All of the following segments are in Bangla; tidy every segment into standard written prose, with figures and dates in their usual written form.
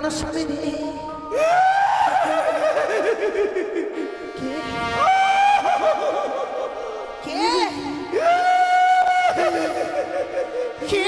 প্রাণ স্বামী রে কে কে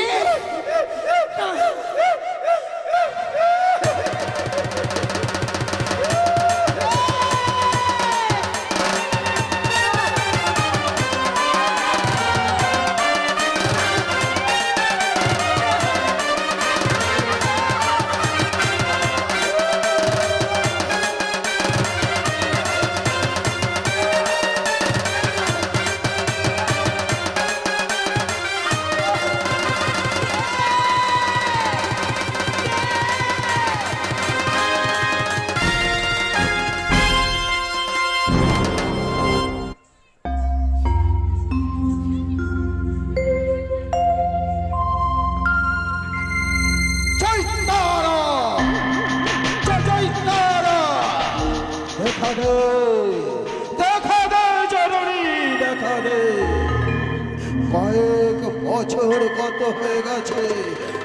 কয়েক বছর কত হয়ে গেছে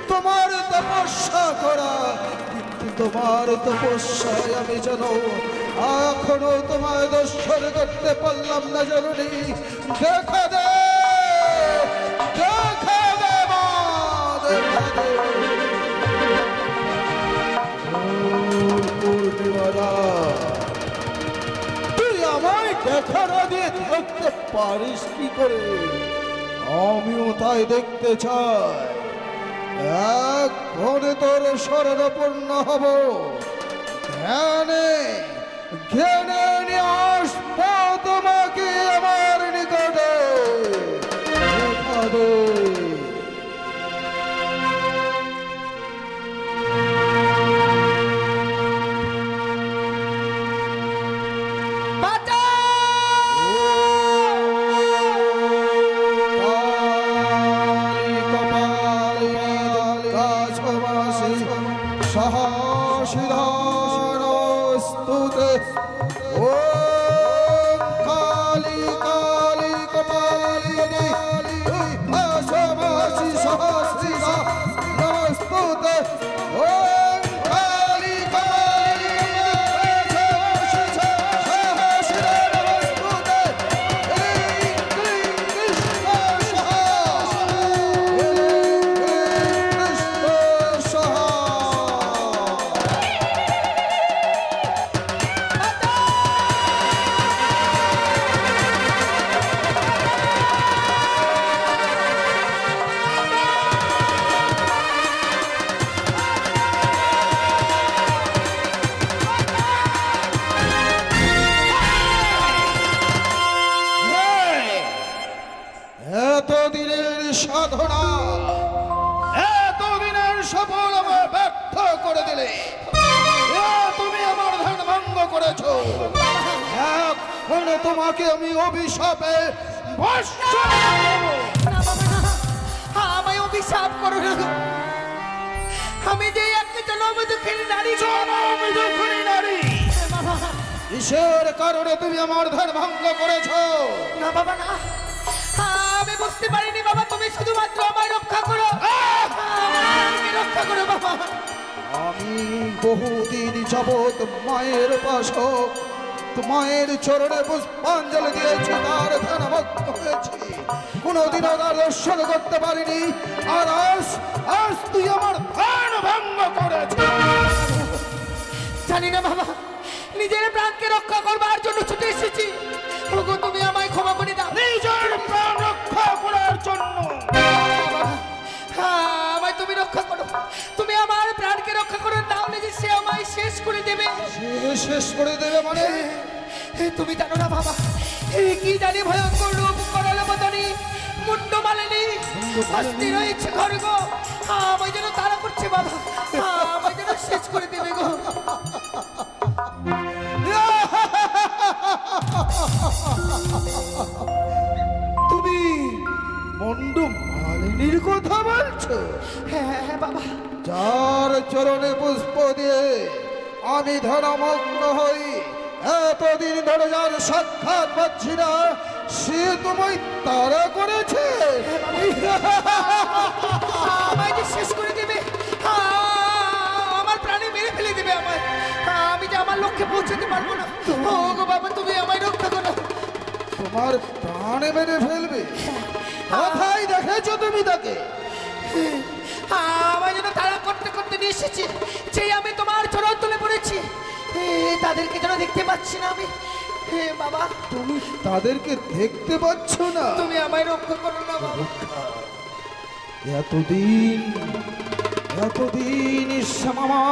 তোমার তপস্যা করা, কিন্তু তোমার তপস্যায় আমি যেন এখনো তোমায় দর্শন করতে পারলাম না জননী। দেখা দে, দেখা দে মা, দেখা দে। পূর্ণিমারা তুই আমায় দেখা না দিয়ে থাকতে পারিস কি করে? আমিও তাই দেখতে চাই। এক্ষণে তোর শরণাপন্ন হব, জ্ঞানে জ্ঞানে নিয়ে আসবো তোমাকে আমার নিকটে। দেখা দে। এতদিনের সাধনা, এতদিনের সফল আমায় ব্যর্থ করে দিলে। তুমি আমার ধ্যান ভঙ্গ করেছ। এখন তোমাকে আমি অভিশাপে ভস্ম করব। আমায় অভিশাপ করো না। আমি যে একটা জনমদুখিনী নারী, জনমদুখিনী নারী। কিসের কারণে তুমি আমার ধ্যান ভঙ্গ করেছ? না বাবা না, আমি বুঝতে পারিনি বাবা। তুমি শুধুমাত্র আমায় রক্ষা করো, আমাকে রক্ষা করো বাবা। আমি বহুদিন যাবৎ মায়ের উপাসক, মায়ের চরণে পুষ্পাঞ্জলি দিয়েছি, তার ধ্যান ভক্ত হয়েছি, কোনোদিনও তার দর্শন করতে পারিনি। আর আজ তুই আমার ধ্যান ভঙ্গ করেছিস। জানি না বাবা, নিজের প্রাণকে রক্ষা করবার জন্য ছুটে এসেছি। ওগো তুমি আমায় ক্ষমা করে দাও। নিজের প্রাণ রক্ষা করার জন্য আমায় তুমি রক্ষা করো। তুমি আমার প্রাণকে রক্ষা করো, তাহলে যে সে আমায় শেষ করে দেবে। শেষ করে দেবে মানে? তুমি জানো না বাবা, কি জানি ভয়ঙ্কর রূপ করালো বদনি মুন্ড মালিনী অস্থি রয়েছে খড়গ। আমায় যেন তারা করছে বাবা, আমায় যেন শেষ করে দেবে গো। তুমি মুন্ড মালিনীর কথা বলছো? হ্যাঁ বাবা। যার চরণে পুষ্প দিয়ে আমি ধ্যানমগ্ন হই, এতদিন ধরে যার সাক্ষাৎ পাচ্ছি না, সে তোমায় তারা করেছে। আমায় যে শেষ করে দেবে, আমার প্রাণে মেরে ফেলে তোমার প্রাণে মেরে ফেলবে। কোথায় দেখেছো তুমি তাকে? আমার যেন তাড়া করতে করতে নিয়ে এসেছে, সেই আমি তোমার চরণ তুলে পড়েছি। তাদেরকে যেন দেখতে পাচ্ছি না আমি। বাবা, তুমি তাদেরকে দেখতে পাচ্ছ না? তুমি আমায় রক্ষা করো না বাবা। এতদিন শ্যামা,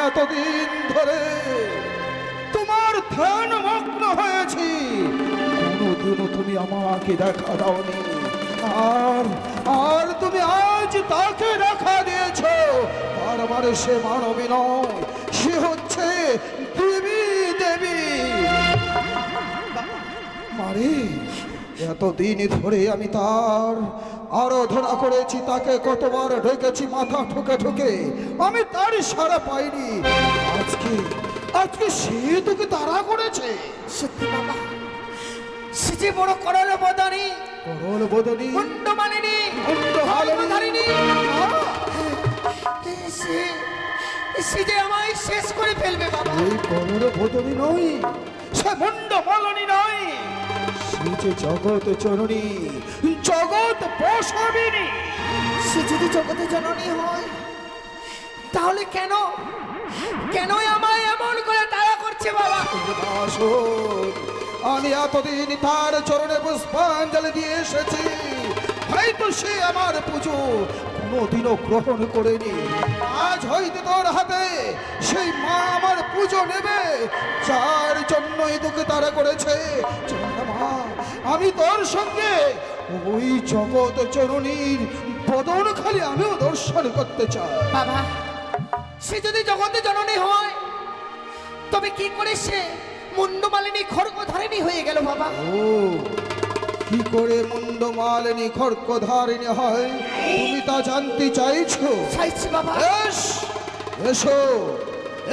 এতদিন ধরে তোমার ধ্যান মগ্ন হয়েছি, কোনোদিনও তুমি আমাকে দেখা দাওনি। আর তুমি আজ তাকে দেখা দিয়েছ। আর আমার সে মানবী নয়, সে হচ্ছে দেবী। মারে, এতদিন ধরে আমি তার আরাধনা করেছি, তাকে কতবার ঢেকেছি মাথা ঠুকে ঠুকে, আমি তার সাড়া পাইনি। আজকে সে তোকে তাড়া করেছে। সত্যি বাবা, সে যে বড় করল বদনী, মুন্ড মালিনী, সে যে আমায় শেষ করে ফেলবে বাবা। এই করল বদনী নয়, সে মুন্ড মালিনী নয়, সে যে জগৎ জননী, জগৎ পোষাবিনী। সে যদি জগতে জননী হয়, তাহলে কেন আমায় এমন করে তাড়া করছে বাবা? আমি এতদিন তার চরণে পুষ্পাঞ্জলি দিয়ে এসেছি, হয়তো সে আমার পুজো কোনোদিনও গ্রহণ করেনি। আজ হয়তো তোর হাতে সেই মা আমার পুজো নেবে, যার জন্যই তোকে তারা করেছে। মা, আমি তোর সঙ্গে ওই জগৎ জননীর বদন খালি আমিও দর্শন করতে চাই। বাবা, সে যদি জগতে জননী হয়, তবে কি করে সে মুন্ডমালিনী খড়গধারিণী হয়ে গেল বাবা? ও, কি করে মুন্ডমালিনী খড়গধারিণী হয় তুমি তা জানতে চাইছো? চাইছি বাবা।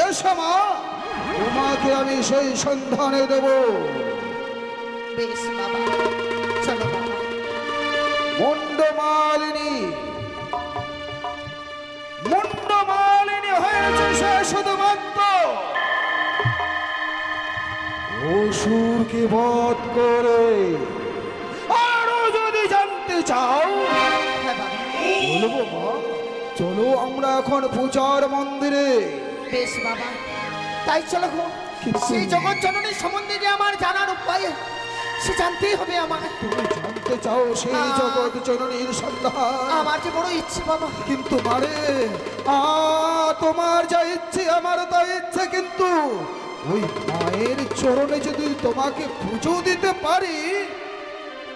এসো মা, তোমাকে আমি সেই সন্ধানে দেব। বেশ বাবা, চলো বাবা। মুন্ডমালিনী হয়েছে সে শুধুমাত্র অসুরকে বধ করে। আরো যদি জানতে চাও হ্যাঁ বাবা, বলবো মা, চলো আমরা এখন পূজার মন্দিরে। বেশ বাবা, তাই চলো গো। সেই জগৎ জননীর সম্বন্ধে যে আমার জানার উপায়, সে জানতেই হবে আমায়। তুমি জানতে চাও সেই জগৎ জননীর সন্ধান? আমার যে বড় ইচ্ছে বাবা। কিন্তু মারে, তোমার যা ইচ্ছে আমার তা ইচ্ছে, কিন্তু ওই মায়ের চরণে যদি তোমাকে পুজো দিতে পারি,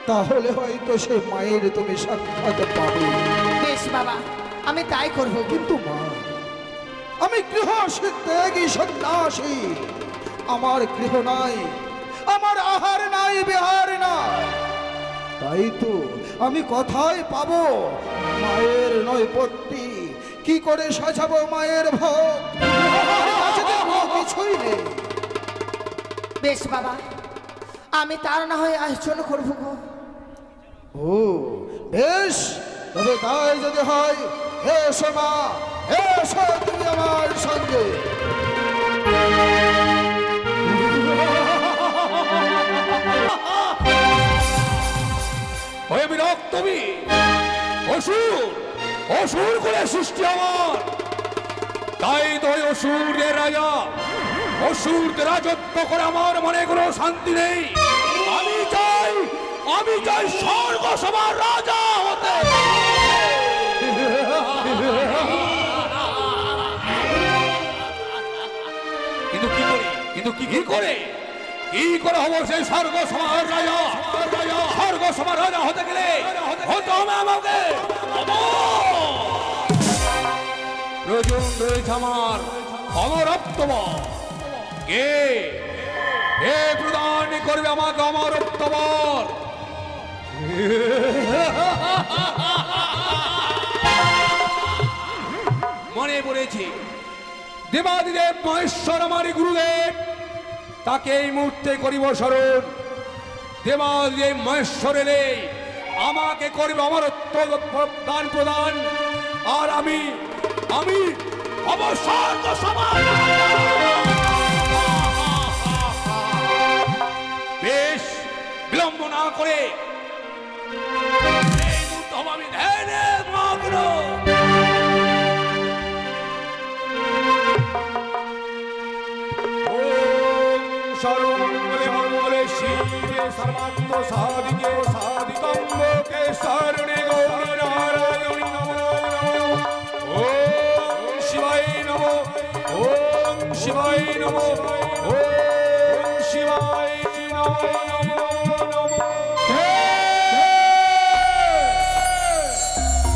তাহলে হয়তো সে মায়ের তুমি সাক্ষাৎ পাবে। বেশ বাবা, আমি তাই করবো। কিন্তু মা, আমি গৃহ ত্যাগী সন্ন্যাসী, আমার গৃহ নাই, আমার আহার নাই, বিহার নাই, তাই তো আমি কোথায় পাবো মায়ের নৈপত্তি? কি করে সাজাবো মায়ের ভোগ? কিছুই নেই। বেশ বাবা, আমি তার না হয় আয়োজন করবো গো। ও বেশ, তবে তাই যদি হয়, এসো মা, এসো তুমি আমার সঙ্গে। হয়ে বিরক্ত তুমি? অসুর করে সৃষ্টি আমার, তাই তো ওই অসুরের রাজা, অসুরদের রাজত্ব করে আমার মনে কোনো শান্তি নেই। আমি চাই স্বর্গ সবার রাজা হতে। কিন্তু কি করে হবো সেই স্বর্গ সবার রাজা? স্বর্গ সবার রাজা হতে গেলে হতে হবে আমাকে। প্রয়োজন রয়েছে আমার অমরত্ব। কে প্রদান করবে আমাকে অমরত্ব? মনে পড়েছে দেবাদিদেব মহেশ্বর আমারই গুরুদেব, তাকে এই মুহূর্তে করিব স্মরণ। দেবাদিদেব মহেশ্বর এলে আমাকে করিব অমরত্ব দান প্রদান, আর আমি অবসর সমান। বেশ, বিলম্ব বিলম্ব না করে এই মুহূর্তে হব আমি ধ্যানে মগ্ন। সর্বমঙ্গলে মঙ্গলে শিবে সর্বাত্ম সাধিকে সাধিকম্বকে শরণে গৌরী নারায়ণী নমো নমো। ওম শিবায় নমো, ওম শিবায় নমো, ওম শিবায় নমো নমো।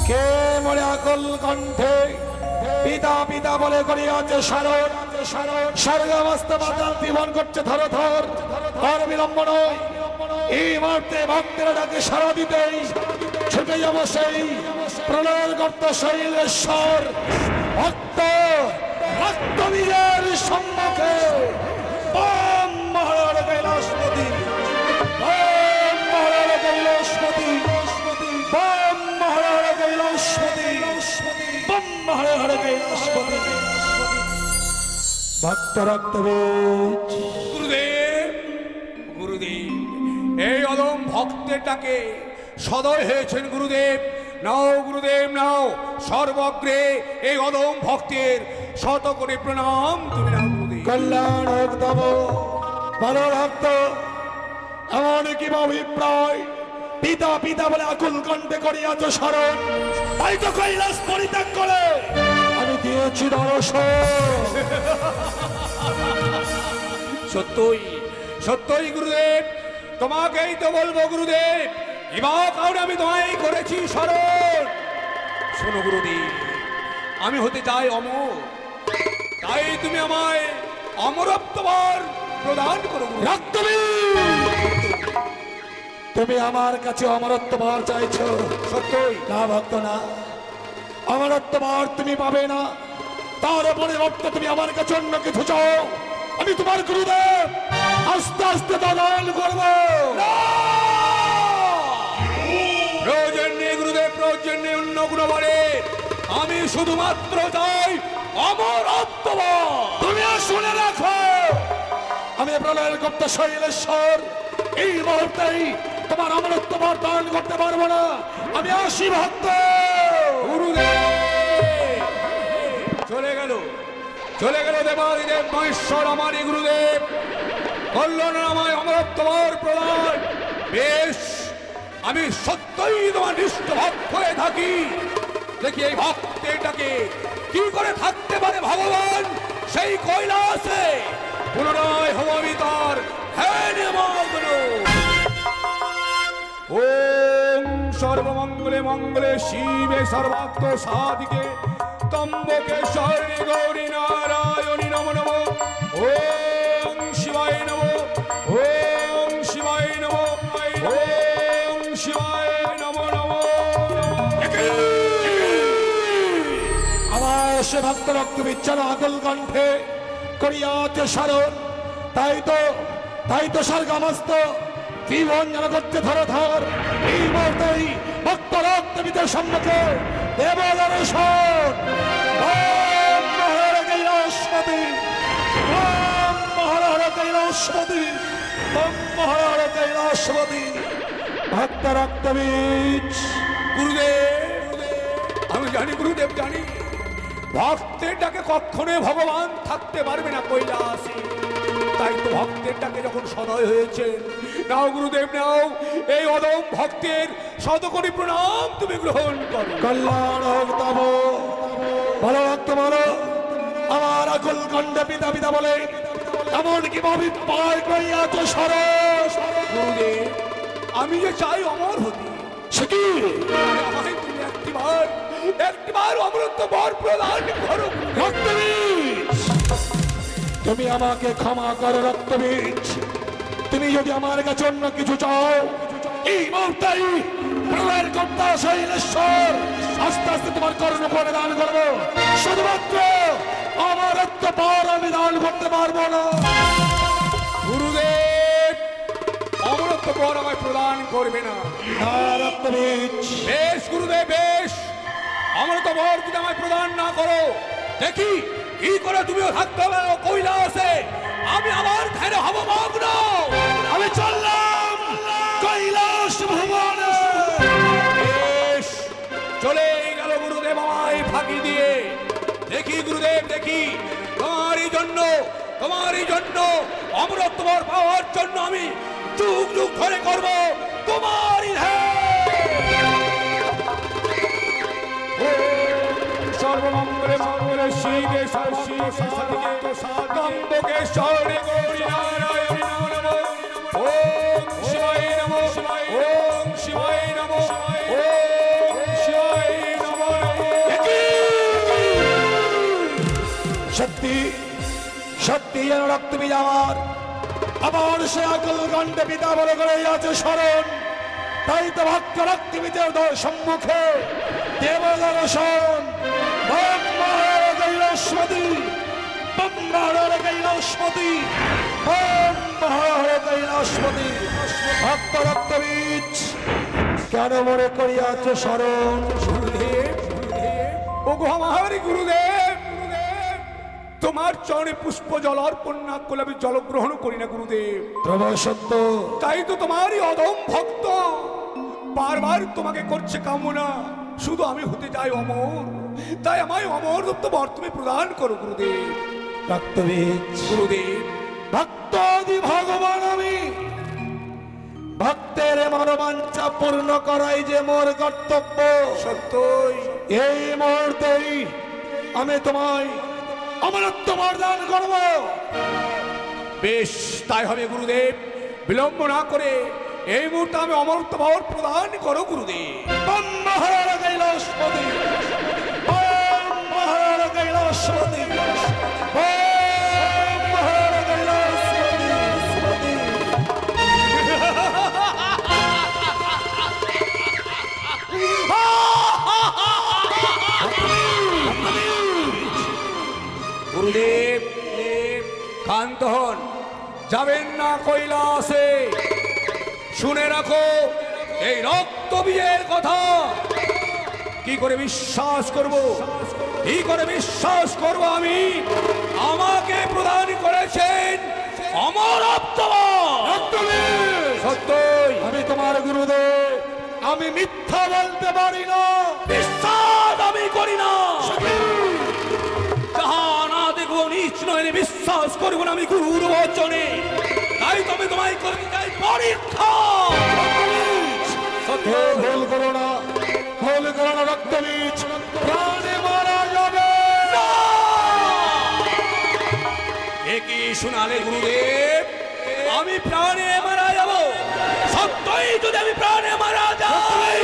কে মরে আকল কণ্ঠে পিতা পিতা বলে করিয়াছে শরণ, স্বর্গমস্ত পাতাল জীবন করছে ধর ধর, আর বিলম্ব নয়। এই মুহূর্তে ভক্তেরা ডাকে সারা দিতেই ছুটে যাব সেই প্রলয়ের গর্ত শৈলেশ্বর। ভক্ত রক্তবীরের সম্মুখে বম মহারাজ কৈলাসপতি, বম মহারাজ কৈলাসপতি, বম মহারাজ কৈলাসপতি, বম মহারাজ কৈলাসপতি। ভক্ত রক্তবীজ গুরুদেব, গুরুদেব, এই অদম ভক্তেরটাকে সদয় হয়েছেন গুরুদেব। নাও গুরুদেব নাও, সর্বগ্রে এই অদম ভক্তের শত করে প্রণাম তুমি নাও গুরুদেব। কল্যাণ হোক তব ভালো ভক্ত। এমন কি অভিপ্রায় পিতা পিতা বলে আকুল কণ্ঠে করিয়াছ স্মরণ, তাই তো কৈলাস পরিত্যাগ করে আমি দিয়েছি দর্শন। সত্যই সত্যই গুরুদেব, তোমাকেই তো বলবো গুরুদেব, এবার কারণে আমি তোমায় করেছি স্মরণ। শোনো গুরুদেব, আমি হতে চাই অমর, তাই তুমি আমায় অমরত্ববার প্রদান করো গুরুদেব। রক্তবীর, তুমি আমার কাছে অমরত্ব ভার চাইছো? সত্যই না ভক্ত না, অমরত্ব ভার তুমি পাবে না। তার পরিবর্তে তুমি আমার কাছে অন্য কিছু চাও। আমি তোমার গুরুদেব, আস্তে আস্তে দান করবো। প্রয়োজন নেই গুরুদেব, প্রয়োজন নেই অন্য কোনো বরের। আমি শুধুমাত্র চাই অমরত্ববার। তুমি শুনে রাখো, আমি প্রলয়ের গুপ্ত শৈলেশ্বর এই মুহূর্তেই তোমার অমরত্ব ভার দান করতে পারবো না। আমি আসি ভক্ত। গুরুদেব চলে গেল, চলে গেল দেবাদিদেব মহেশ্বর আমারই গুরুদেব। কল্যাণ আমায় অমরত্ববার প্রদান। বেশ, আমি সত্যই তোমার নিষ্ঠ ভক্ত হয়ে থাকি। দেখি এই ভক্তেরটাকে কি করে থাকতে পারে ভগবান সেই কৈলাসে। পুনরায় হব আমি তার ধ্যানে মগ্ন। ওম সর্বমঙ্গলে মঙ্গলে শিবে সর্বাত্ম সাধিকে তম্বকে শরণে গৌরী নারায়ণী নমো নমো। ওম শিবায় নমো, ওম শিবায় নমো, ওম শিবায় নমো নমো নমো। আমার সে ভক্ত রক্ত বিচ্ছার আকল কণ্ঠে করিয়াছে স্মরণ, তাই তো স্বর্গমস্ত জীবন যেন করতে ধরে ধর। এই মুহূর্তেই ভক্ত রক্তবিদের সম্মুখে দেব দর্শন। ওম মহারাজ কৈলাসপতি, ওম মহারাজ কৈলাসপতি, ওম মহারাজ কৈলাসপতি। ভক্ত রক্তবীজ গুরুদেব, আমি জানি গুরুদেব, জানি ভক্তের ডাকে কখনোই ভগবান থাকতে পারবে না কৈলাসে। তাই তো ভক্তের ডাকে যখন সদয় হয়েছে, নাও গুরুদেব নাও, এই অদম ভক্তের শতকোটি প্রণাম তুমি গ্রহণ করো। কল্যাণ হোক তব ভালো ভক্ত বলো। আমার আকুল কণ্ঠে পিতা পিতা বলে এমন কি অভিপ্রায় করিয়াছ সরস? গুরুদেব, আমি যে চাই অমর হতে, সে কি? আমায় তুমি একটিবার অমরত্ব বর প্রদান করো। রক্তবীজ, তুমি আমাকে ক্ষমা করো রক্তবীজ। তুমি যদি আমার কাছে অন্য কিছু চাও, এই মুহূর্তেই প্রলয়ের কর্তা শৈলেশ্বর আস্তে আস্তে তোমার কর্ণ করে দান করবো। শুধুমাত্র অমরত্ব পার আমি দান করতে পারবো না। গুরুদেব, অমরত্ব বর আমায় প্রদান করবে না। রক্তবীজ, বেশ গুরুদেব বেশ, অমরত্ব বর যদি আমায় প্রদান না করো, দেখি কি করে তুমিও থাকতে হবে কৈলাসে। আমি আমার ধ্যানে হব মগ্ন। আমি চললাম। কৈলাস ভুবনে। বেশ, চলে গেল গুরুদেব আমায় ফাঁকি দিয়ে। দেখি গুরুদেব, দেখি তোমারই জন্য অমরত্ব পাওয়ার জন্য আমি যুগ যুগ ধরে করব তোমারই সর্বমঙ্গলে মঙ্গলে শিবে সর্বশিবে শরণে গৌরী নারায়ণ নমো। ওম শিবায় নমো, ওম শিবায় নমো, ওম শিবায় নমো। সত্যি সত্যি যেন রক্ত বিজামার আমার সে আকল গণ্ডে পিতা বলে করে আছে স্মরণ। তাই তো ভক্ত রক্তবিদের সম্মুখে দেবদর্শন কৈলাসপতি কৈলাসপতি কৈলাসপতি ভক্ত রক্তবীজ কেন মনে করিয়াছে স্মরণ। গুরুদেব, ওগো আমার গুরুদেব, তোমার চরণে পুষ্প জল অর্পণ না করলে আমি জল গ্রহণ করি না গুরুদেব। সত্য তাই তো তোমারই অদম ভক্ত বারবার তোমাকে করছে কামনা, শুধু আমি হতে চাই অমর। তাই আমায় অমরত্ব তুমি প্রদান করো গুরুদেব। রক্তবীজ গুরুদেব, ভক্তাদি ভগবান আমি, ভক্তের মনোবাঞ্ছা পূর্ণ করাই যে মোর কর্তব্য। সত্যই এই মুহূর্তেই আমি তোমায় অমরত্ব বরদান করব। বেশ, তাই হবে গুরুদেব। বিলম্ব না করে এই মুহূর্তে আমি অমরত্ব ভাব প্রদান করো গুরুদেব। মহারাজ কৈলাসপতি, মহারাজ কৈলাসপতি, মহারাজ কৈলাসপতি। গুরুদেব, ক্ষান্ত হন, যাবেন না কৈলাসে। শুনে রাখো এই রক্ত বিয়ের কথা। কি করে বিশ্বাস করব, কি করে বিশ্বাস করব আমি? আমাকে প্রদান করেছেন অমরত্ব। সত্যই আমি তোমার গুরুদেব, আমি মিথ্যা বলতে পারি না। বিশ্বাস আমি করি না। যাহা না দেখবো নিচ নইলে বিশ্বাস করবো না আমি গুরুর বচনে। তাই তবে তোমায় করতে চাই পরীক্ষা। ভুল করো না, ভুল করো না রক্তবীজ, প্রাণে মারা যাবে। একই শোনালে গুরুদেব, আমি প্রাণে মারা যাব? সত্যই যদি আমি প্রাণে মারা যাই,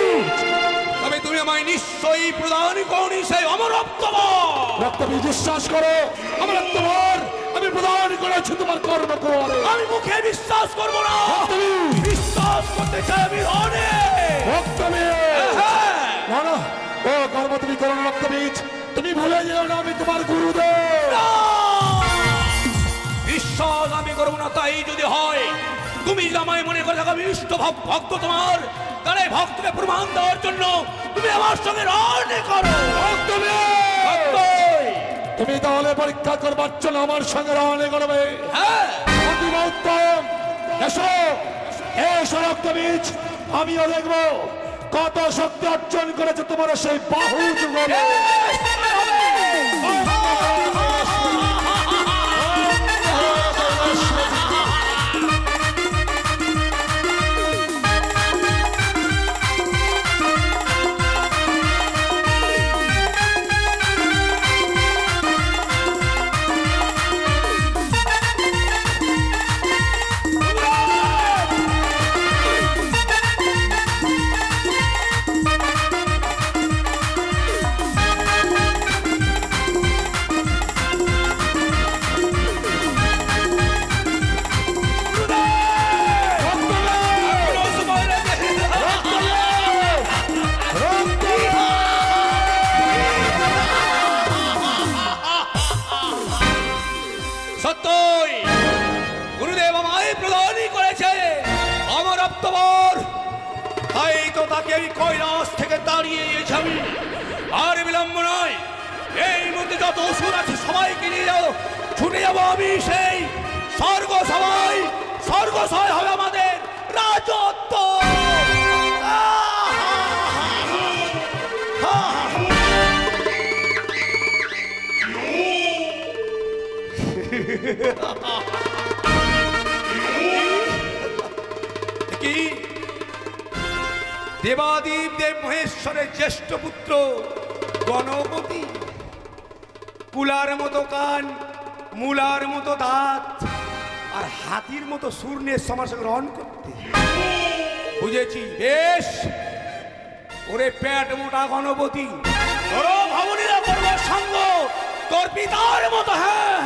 তবে তুমি আমায় নিশ্চয়ই প্রদান করনি সেই অমরত্ব। রক্তবীজ বিশ্বাস করো, অমরত্ব আমি প্রদান করেছি তোমার কর্ম করে। আমি মুখে বিশ্বাস করবো না, বিশ্বাস করতে চাই আমি হনে। না না, ও কর্ম তুমি করো না রক্তবীজ, তুমি ভুলে যেও না আমি তোমার গুরুদেব। বিশ্বাস আমি করবো না। তাই যদি হয়, তুমি আমায় মনে করে থাকো আমি ইষ্ট ভক্ত তোমার, তাহলে ভক্তকে প্রমাণ দেওয়ার জন্য তুমি আমার সঙ্গে রণে করো। তুমি তাহলে পরীক্ষা করবার জন্য আমার সঙ্গে রওনা করবে। হ্যাঁ, উত্তম, এসো এসো রক্তবীজ, আমিও দেখবো কত শক্তি অর্জন করেছে তোমার সেই বাহু যুগল। সত্যই গুরুদেব আমায় প্রদানই করেছে অমরত্ববর। তাই তো তাকে আমি কৈলাস থেকে তাড়িয়ে দিয়েছি আমি। আর বিলম্ব নয়, এই মধ্যে যত অসুর আছে সবাইকে নিয়ে যাও, ছুটে যাবো আমি সেই স্বর্গ সবাই। স্বর্গ সবাই হবে আমাদের যত কি দেবাদিব দেব মহেশ্বরের জ্যেষ্ঠ পুত্র গণপতি, কুলার মতো কান, মূলার মতো দাঁত আর হাতির মতো সুর নিয়ে সমাজ গ্রহণ করতে। বুঝেছি, বেশ। ওরে পেট মোটা গণপতি, তোর ভবনীরা করবো সঙ্গ তোর পিতার মতো। হ্যাঁ,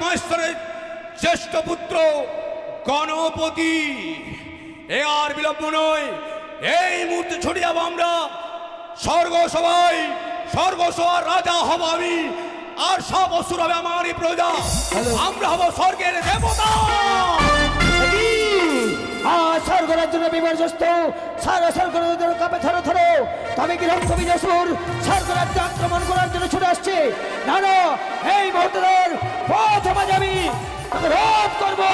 মহেশ্বরের জ্যেষ্ঠ পুত্র গণপতি। এ আর বিলম্ব নয়, এই মুহূর্তে ছুটে যাবো আমরা স্বর্গ সভায়। স্বর্গ সভার রাজা হব আমি, আর সব অসুর হবে আমারই প্রজা। আমরা হব স্বর্গের দেবতা। স্বর্গরাজ্য বিপর্যস্ত, সারা স্বর্গরাজ্যের কাপে ধরো ধরো। তবে কি রক্ত বিজসুর স্বর্গরাজ্য আক্রমণ করার জন্য ছুটে আসছে? না না, এই মুহূর্তের প্রথম আজ আমি তাকে রোধ করবো।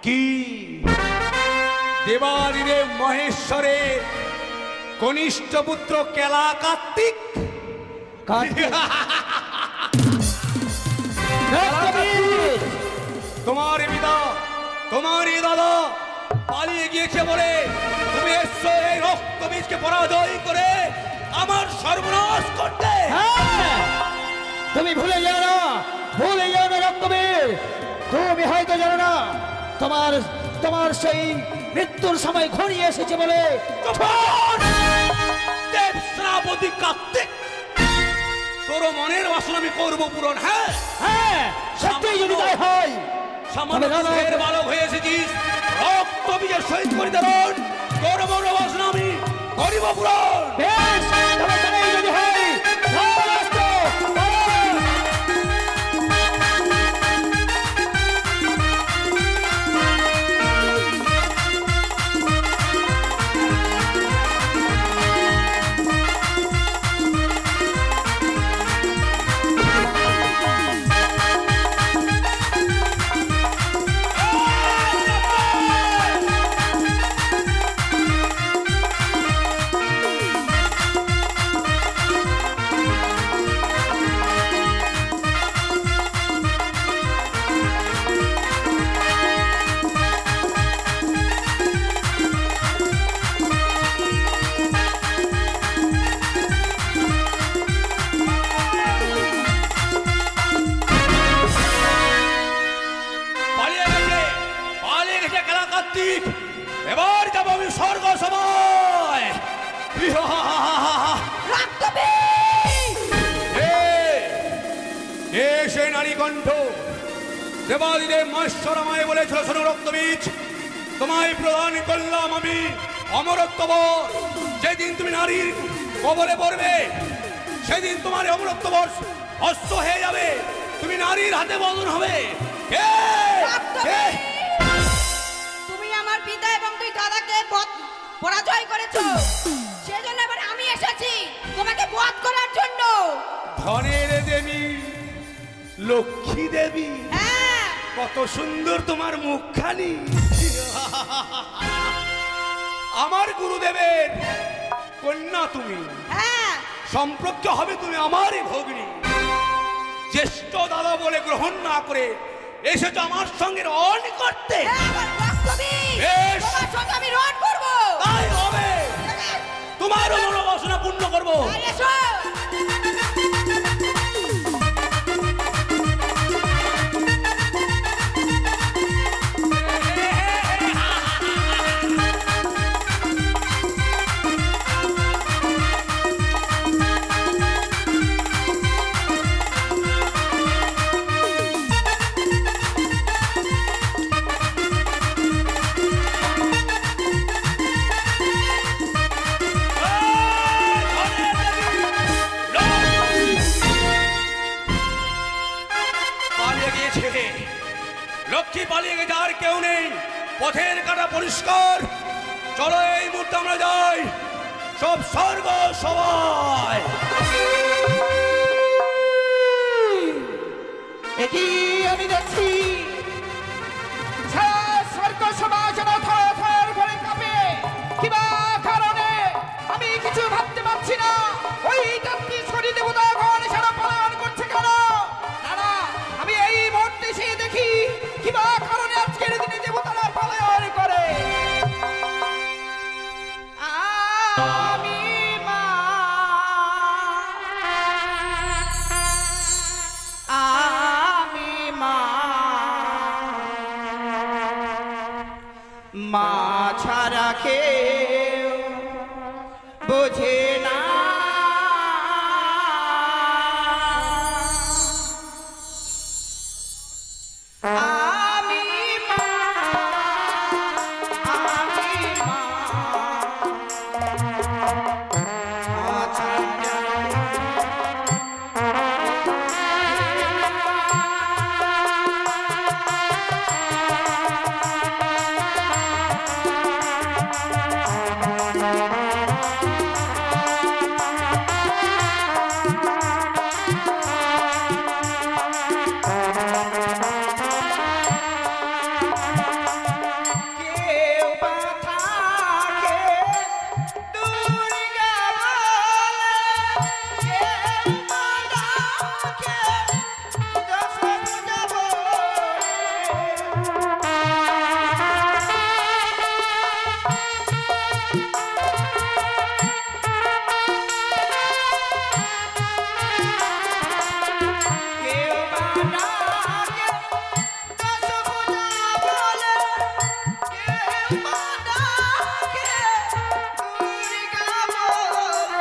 কি দেবাদিদেব মহেশ্বরের কনিষ্ঠ পুত্র কেলা কার্তিক? তোমার পিতা, তোমার দাদা পালিয়ে গিয়েছে বলে তুমি এসছো এই রক্ত বীজকে পরাজয় করে আমার সর্বনাশ করতে। তুমি ভুলে যাও না, ভুলে যাও না রক্তবীর। তুমি হয়তো জানো না তোমার তোমার সেই মৃত্যুর সময় ঘনিয়ে এসেছে বলে। দেব শ্রাবতী কার্তিক, তোর মনের বাসনা আমি করবো পূরণ। হ্যাঁ হ্যাঁ, সত্যি যদি তাই হয়। সামান্য দুধের বালক হয়ে এসেছিস, রক্ত বীজের শহীদ করি দেবন, তোর মনের বাসনা আমি করিব পূরণ। বেশ, তবে তাই যদি হয়, সমস্ত এবার যাব আমি স্বর্গ সভায়। সে নারী কণ্ঠ দেবাদিদেব মহেশ্বর আমায় বলেছিল, শোনো রক্তবীজ, তোমায় প্রদান করলাম আমি অমরত্ব বর। যেদিন তুমি নারীর কবলে পড়বে সেদিন তোমার অমরত্ব বর অস্ত হয়ে যাবে, তুমি নারীর হাতে বদন হবে। তুমি আমার পিতা এবং তুই দাদাকে পরাজয় করেছো, সেজন্য এবার আমি এসেছি তোমাকে বধ করার জন্য। ধনের দেবী, লক্ষ্মী দেবী, হ্যাঁ, কত সুন্দর তোমার মুখখানি। আমার গুরুদেবের কন্যা তুমি, হ্যাঁ, সম্পর্ক হবে তুমি আমারই ভগ্নী। জ্যেষ্ঠ দাদা বলে গ্রহণ না করে এসেছ আমার সঙ্গে রণ করতে। বেশ, তোমার সঙ্গে আমি রণ করব। তাই হবে, তোমারও মনোবাসনা পূর্ণ করবো। এসো। পথের কাটা পরিষ্কার। চলো এই মুহূর্তে আমরা যাই, সব স্বর্গ সবাই। একই আমি দেখছি সারা স্বর্গ সমাজ থর করে কাঁপে। কিবা কারণে আমি কিছু ভাবতে পারছি না। ওই তাত্ত্বিক দেবতাগণ সারা পালন করছে কেন? না, আমি এই মুহূর্তে এসে দেখি কিবা কারণে আজকের দিনে দেবতারা পালন করে। মা ছাড়া কেউ বোঝে না। আমি মা, আমি মা, মা ছাড়া কেউ বা থাকে দুর্গা বলে, কেউ বা ডাকে দশভুজা বলে। কেউ বা ডাকে দশভুজা বলে, কেউ বা ডাকে দুর্গা বলে।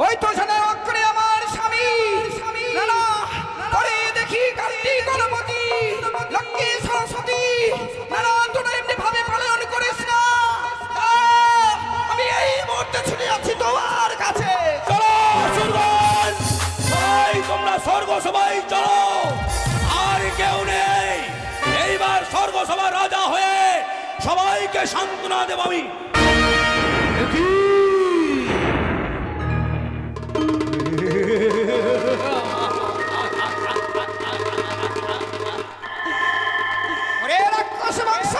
ওই তো জানা অক্ষরে আমার স্বামী। না, না, পরে দেখি কার্তিক গণপতি লক্ষ্মী সরস্বতী। না, না, তোরা এমনি ভাবে পালন করিস না। আমি এই মুহূর্তে ছুটে যাচ্ছি তোমার কাছে। চলো সুরবান, সবাই তোমরা স্বর্গ সবাই চলো। আর কেউ নেই, এইবার স্বর্গ সভার রাজা হয়ে সবাইকে সান্ত্বনা দেব আমি। ওরে রাক্ষস বংশ,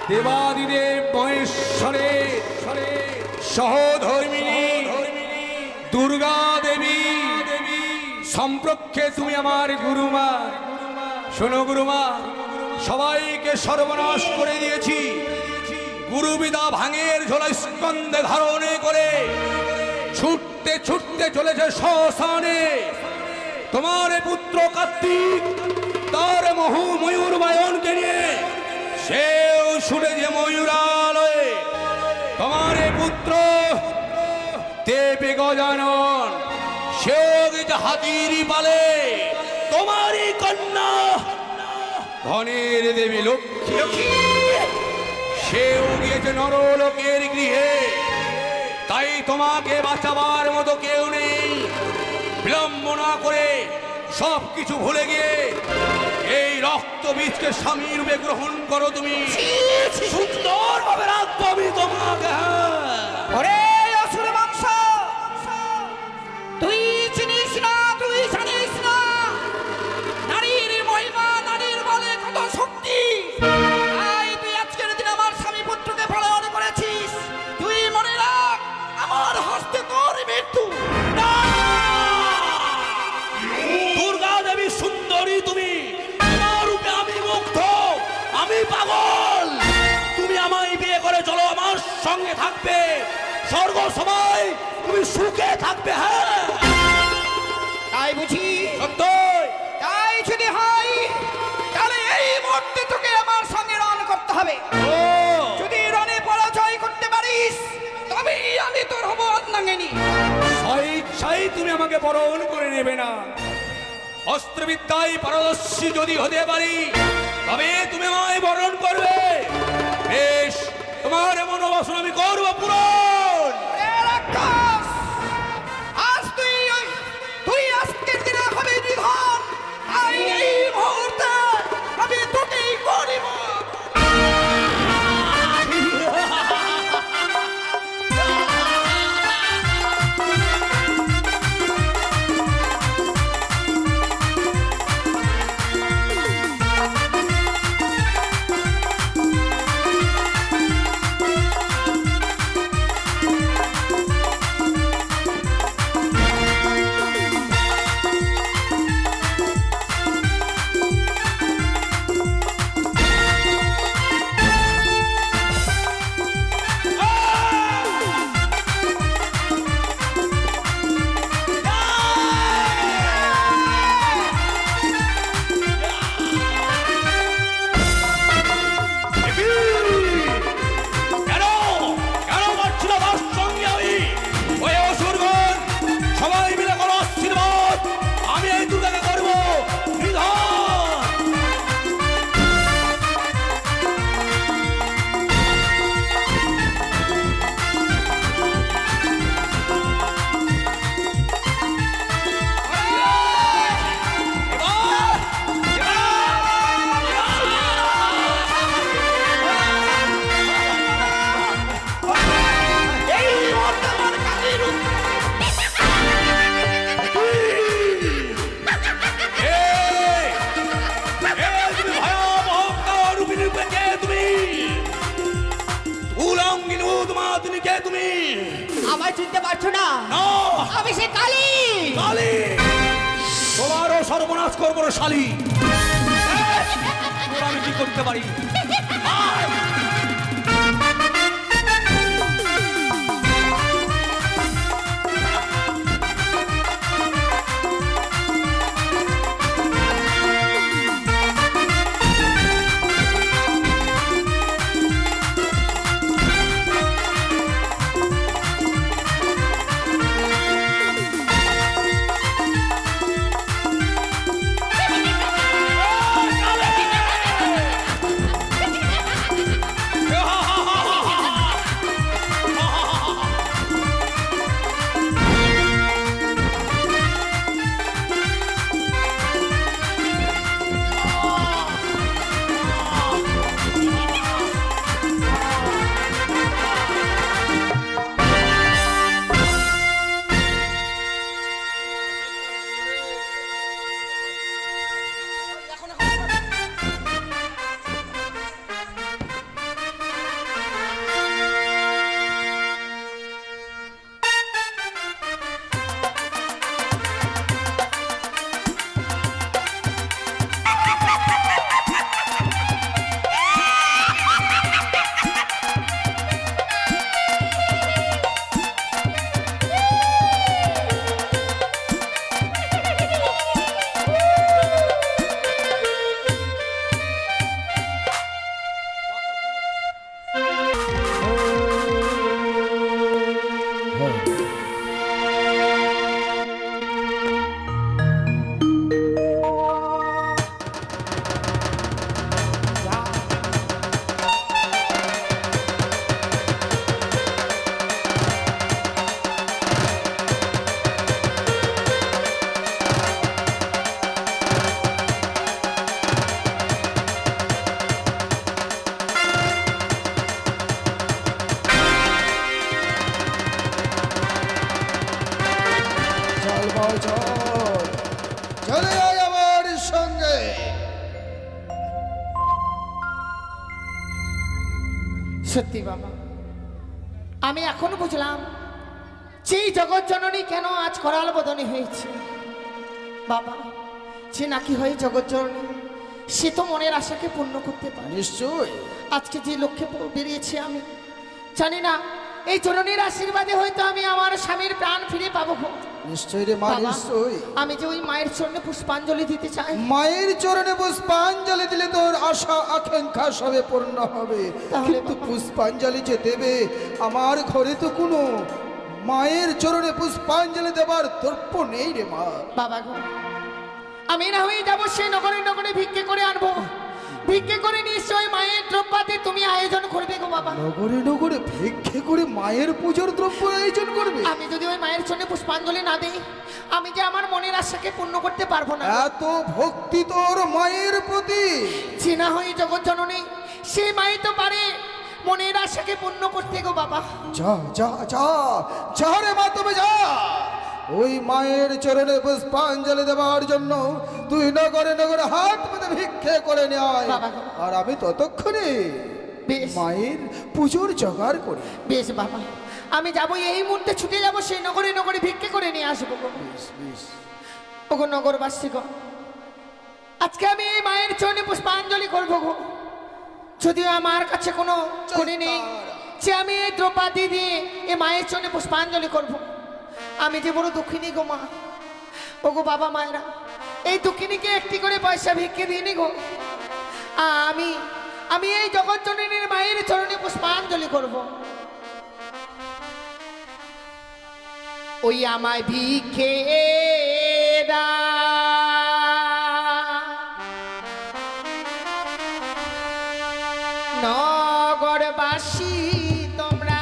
দেবাদিদেব মহেশ্বরে সহধর্মিনী দুর্গা দেবী সম্পর্কে তুমি আমার গুরুমা। শোনো গুরুমা, সবাইকে সর্বনাশ করে দিয়েছি। গুরুবিদা ভাঙের ঝোলা স্কন্ধে ধারণে করে ছুটতে ছুটতে চলেছে শ্মশানে। তোমার পুত্র কার্তিক তার মহু ময়ূর বায়নকে নিয়ে সেও ছুটেছে ময়ূরালয়ে। তোমার পুত্র দেবে গজানন সেও গেছে হাতির পালে। তোমারই কন্যা ধনের দেবী লক্ষ্মী সেও গিয়েছে নরলোকের গৃহে। তাই তোমাকে বাঁচাবার মতো কেউ নেই। বিলম্ব না করে সব কিছু ভুলে গিয়ে এই রক্ত বীজকে স্বামী রূপে গ্রহণ করো। তুমি সুন্দর ভাবে রাখবো আমি তোমাকে। ওরে অসুর বংশ, তুই চিনিস না, তুই জানিস না নারীর মহিমা, নারীর বলে কত শক্তি। তাই তুই আজকের দিন আমার স্বামী পুত্রকে পালন করেছিস। তুই মনে রাখ, আমার হস্তে তোর মৃত্যু। সঙ্গে থাকবে, স্বর্গ সময় তুমি সুখে থাকবে। হ্যাঁ তাই বুঝি? সত্যই। তাই যদি হয় তাহলে এই মুহূর্তে তোকে আমার সঙ্গে রণ করতে হবে। ও যদি রণে পরাজয় করতে পারিস তবেই আমি তোর হব অর্ধাঙ্গিনী। স্বেচ্ছায় তুমি আমাকে বরণ করে নেবে না। অস্ত্রবিদ্যায় পারদর্শী যদি হতে পারি তবে তুমি আমায় বরণ করবে। বেশ, তোমার মনোবাসনা আমি করবো পূরণ। এ রাক্ষস! আজ তুই আজকের দিনে হবে নিধন। তাই এই মুহূর্তে আমি তোকেই করিব। কেন কেন পারছি না তার সঙ্গে আমি? ওই অসুরগণ সবাই মিলে করো আশীর্বাদ, আমি এই দুর্গাকে করবো নিধন। এই মুহূর্তে আমার কাজের তুমি ভয়াবহ রূপিণী কে? তুমি উলঙ্গিনী উদ্মাদিনী কে তুমি? আমায় চিনতে পারছো না? না, আমি সে কালী। কালী। তোমারও সর্বনাশ করবো রে শালী। তোর আমি কি করতে পারি? আয়! চলে আয় আমার সঙ্গে। সত্যি বাবা, আমি এখনো বুঝলাম সেই জগৎ জননী কেন আজ করাল বদনী হয়েছে। বাবা, যে নাকি হয় জগৎ জননী সে তো মনের আশাকে পূর্ণ করতে পারে। নিশ্চয় আজকে যে লক্ষ্যে বেরিয়েছি আমি জানি না এই জননীর আশীর্বাদে হয়তো আমি আমার স্বামীর প্রাণ ফিরে পাবো গো। নিশ্চয় রে মা, বাবা, নিশ্চয়। আমি যে ওই মায়ের চরণে পুষ্পাঞ্জলি দিতে চাই। মায়ের চরণে পুষ্পাঞ্জলি দিলে তোর আশা আকাঙ্ক্ষা সবে পূর্ণ হবে। তাহলে কিন্তু পুষ্পাঞ্জলি যে দেবে, আমার ঘরে তো কোনো মায়ের চরণে পুষ্পাঞ্জলি দেবার দ্রব্য নেই রে মা। বাবা গো, আমি না হয়ে যাবো সেই নগরে নগরে ভিক্ষে করে আনবো। ভিক্ষে করে নিশ্চয় মায়ের দ্রব্যাদি তুমি আয়োজন করবে গো বাবা। নগরে নগরে ভিক্ষে করে মায়ের পুজোর দ্রব্য আয়োজন করবে? আমি যদি ওই মায়ের জন্য পুষ্পাঞ্জলি না দিই, আমি যে আমার মনের আশাকে পূর্ণ করতে পারবো না। এত ভক্তি তোর মায়ের প্রতি? চেনা হয়ে জগৎ জননী, সেই মাই তো পারে মনের আশাকে পূর্ণ করতে গো বাবা। যা যা যা যা রে মা, তুমি যা। ওই মায়ের চরণে পুষ্পাঞ্জলি দেওয়ার জন্য তুই নগরে নগরে হাত পেতে ভিক্ষে করে নিয়ে আয়। বাবা গো। আর আমি ততক্ষণে বেশ মায়ের পুজোর জোগাড় করি। বেশ বাবা, আমি যাবো, এই মুহূর্তে ছুটে যাবো সেই নগরে নগরে ভিক্ষে করে নিয়ে আসবো গো। ওগো নগরবাসী গো, আজকে আমি এই মায়ের চরণে পুষ্পাঞ্জলি করবো গো। যদিও আমার কাছে কোনো করে নেই যে আমি এই দ্রৌপদী দিয়ে এই মায়ের চরণে পুষ্পাঞ্জলি করব। আমি যে বড় দুঃখিনী গো মা। ওগো বাবা মায়েরা, এই দুঃখিনীকে একটি করে পয়সা ভিক্ষে দিইনি গো। আমি আমি এই জগৎ জননীর মায়ের চরণে পুষ্পাঞ্জলি করব। ওই আমায় ভিক্ষে নগরবাসী তোমরা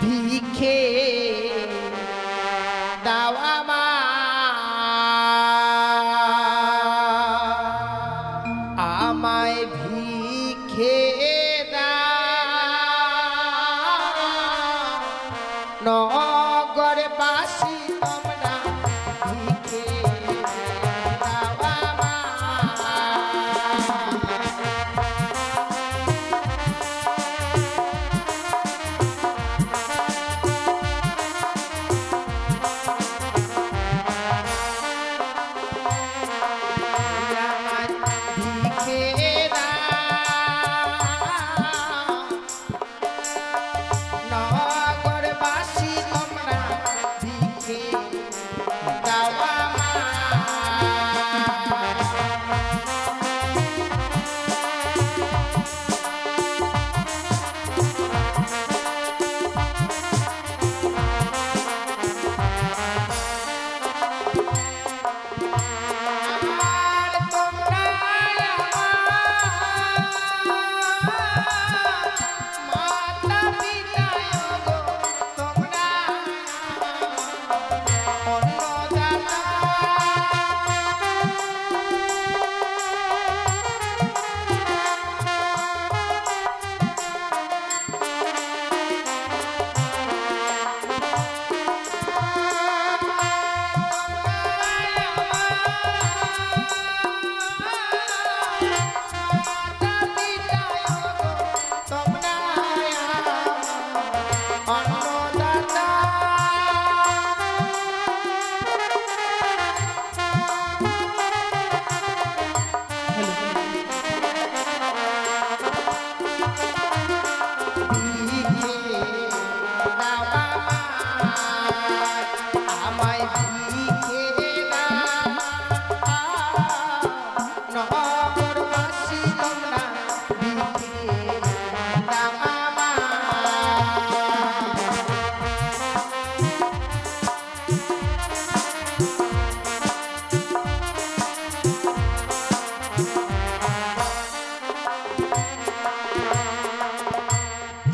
ভিক্ষে দাও আমায় ভিক্ষে দাও নগরবাসী তোমরা ভিক্ষে দাও নগরবাসী তোমরা ভিক্ষে দাও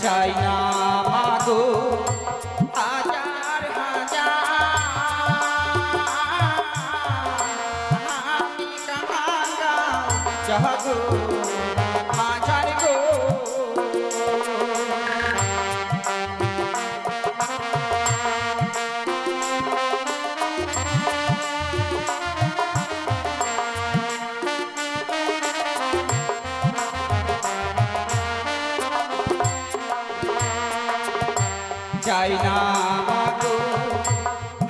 চাই না মাগো হাজার হাজার আমি কাহাঙ্গা জাগো হাজার গো চাই না মাগো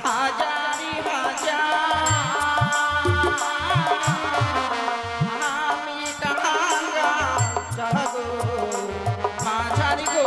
হাজারি হাজার আমি কাহাঙ্গা জাগো হাজারি গো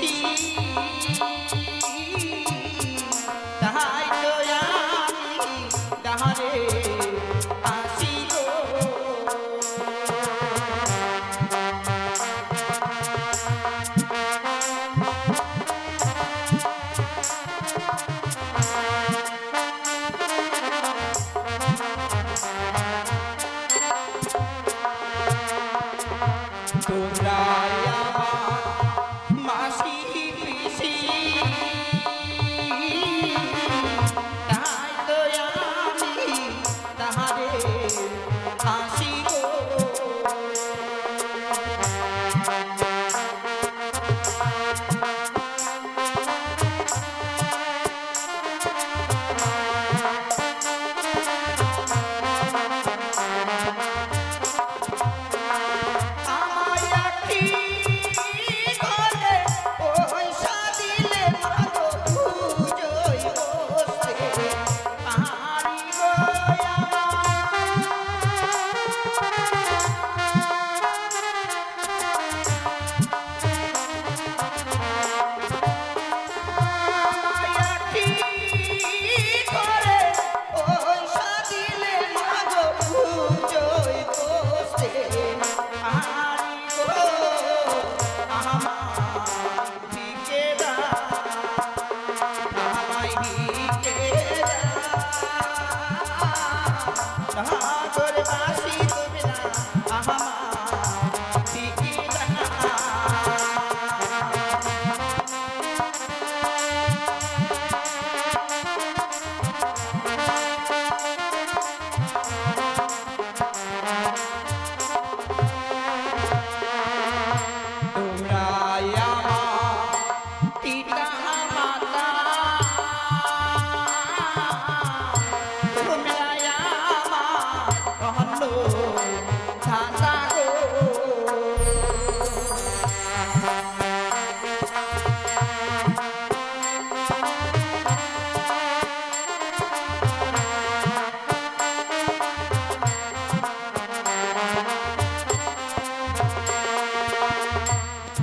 পিসি তাহাই তো আমি তাহারে আসি গো তোমরা আমার মাসি পিসি তাই তো আমি তাহারে আসি গো আমায় একটি করে পয়সা দিলে মাগো পুজোয় বসতে পারি গো আমায় একটি করে পয়সা দিলে মাগো পুজোয় বসতে পারি গো আমার দিকে আমায় দিকে ঠাকুর বাসি তুমি না আমার দিকে তোমরা আমার পিতা মাতা তোমরা আমার অন্য দাদা গো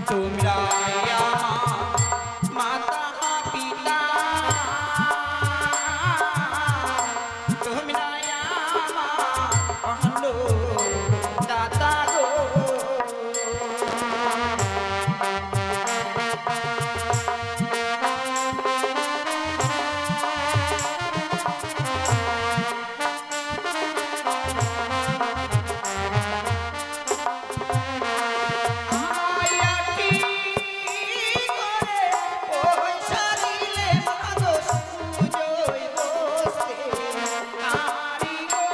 তোমরা আমার মাতা পিতা তোমরা আমার অন্য দাদা গো আমায় একটি করে পয়সা দিলে মাগো পুজোয় বসতে পারি গো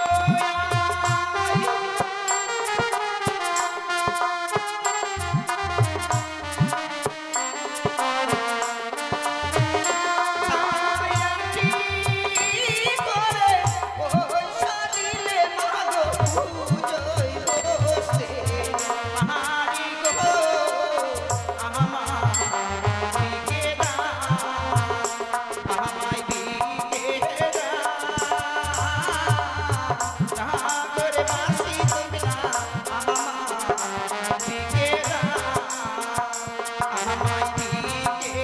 আমায় একটি করে পয়সা দিলে মাগো পুজোয় বসতে পারি গো আমার দিকে আমায় দিকে ঠাকুর বাসি তুমি না আমার দিকে আমায় দিকে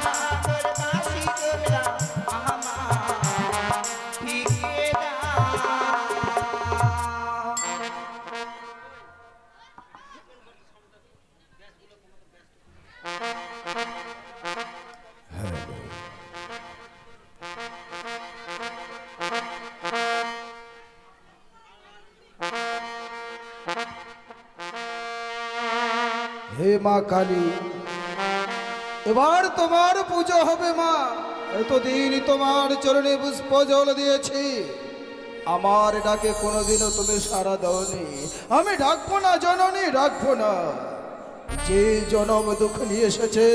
ঠাকুর বাসি তুমি না আমার দিকে হে মা কালী, এবার তোমার পুজো হবে মা। এতদিন তোমার চরণে পুষ্প জল দিয়েছি, আমার ডাকে কোনোদিনও তুমি সাড়া দাওনি। আমি ডাকবো না জননী, ডাকবো না। যে জনম দুঃখ নিয়ে এসেছে,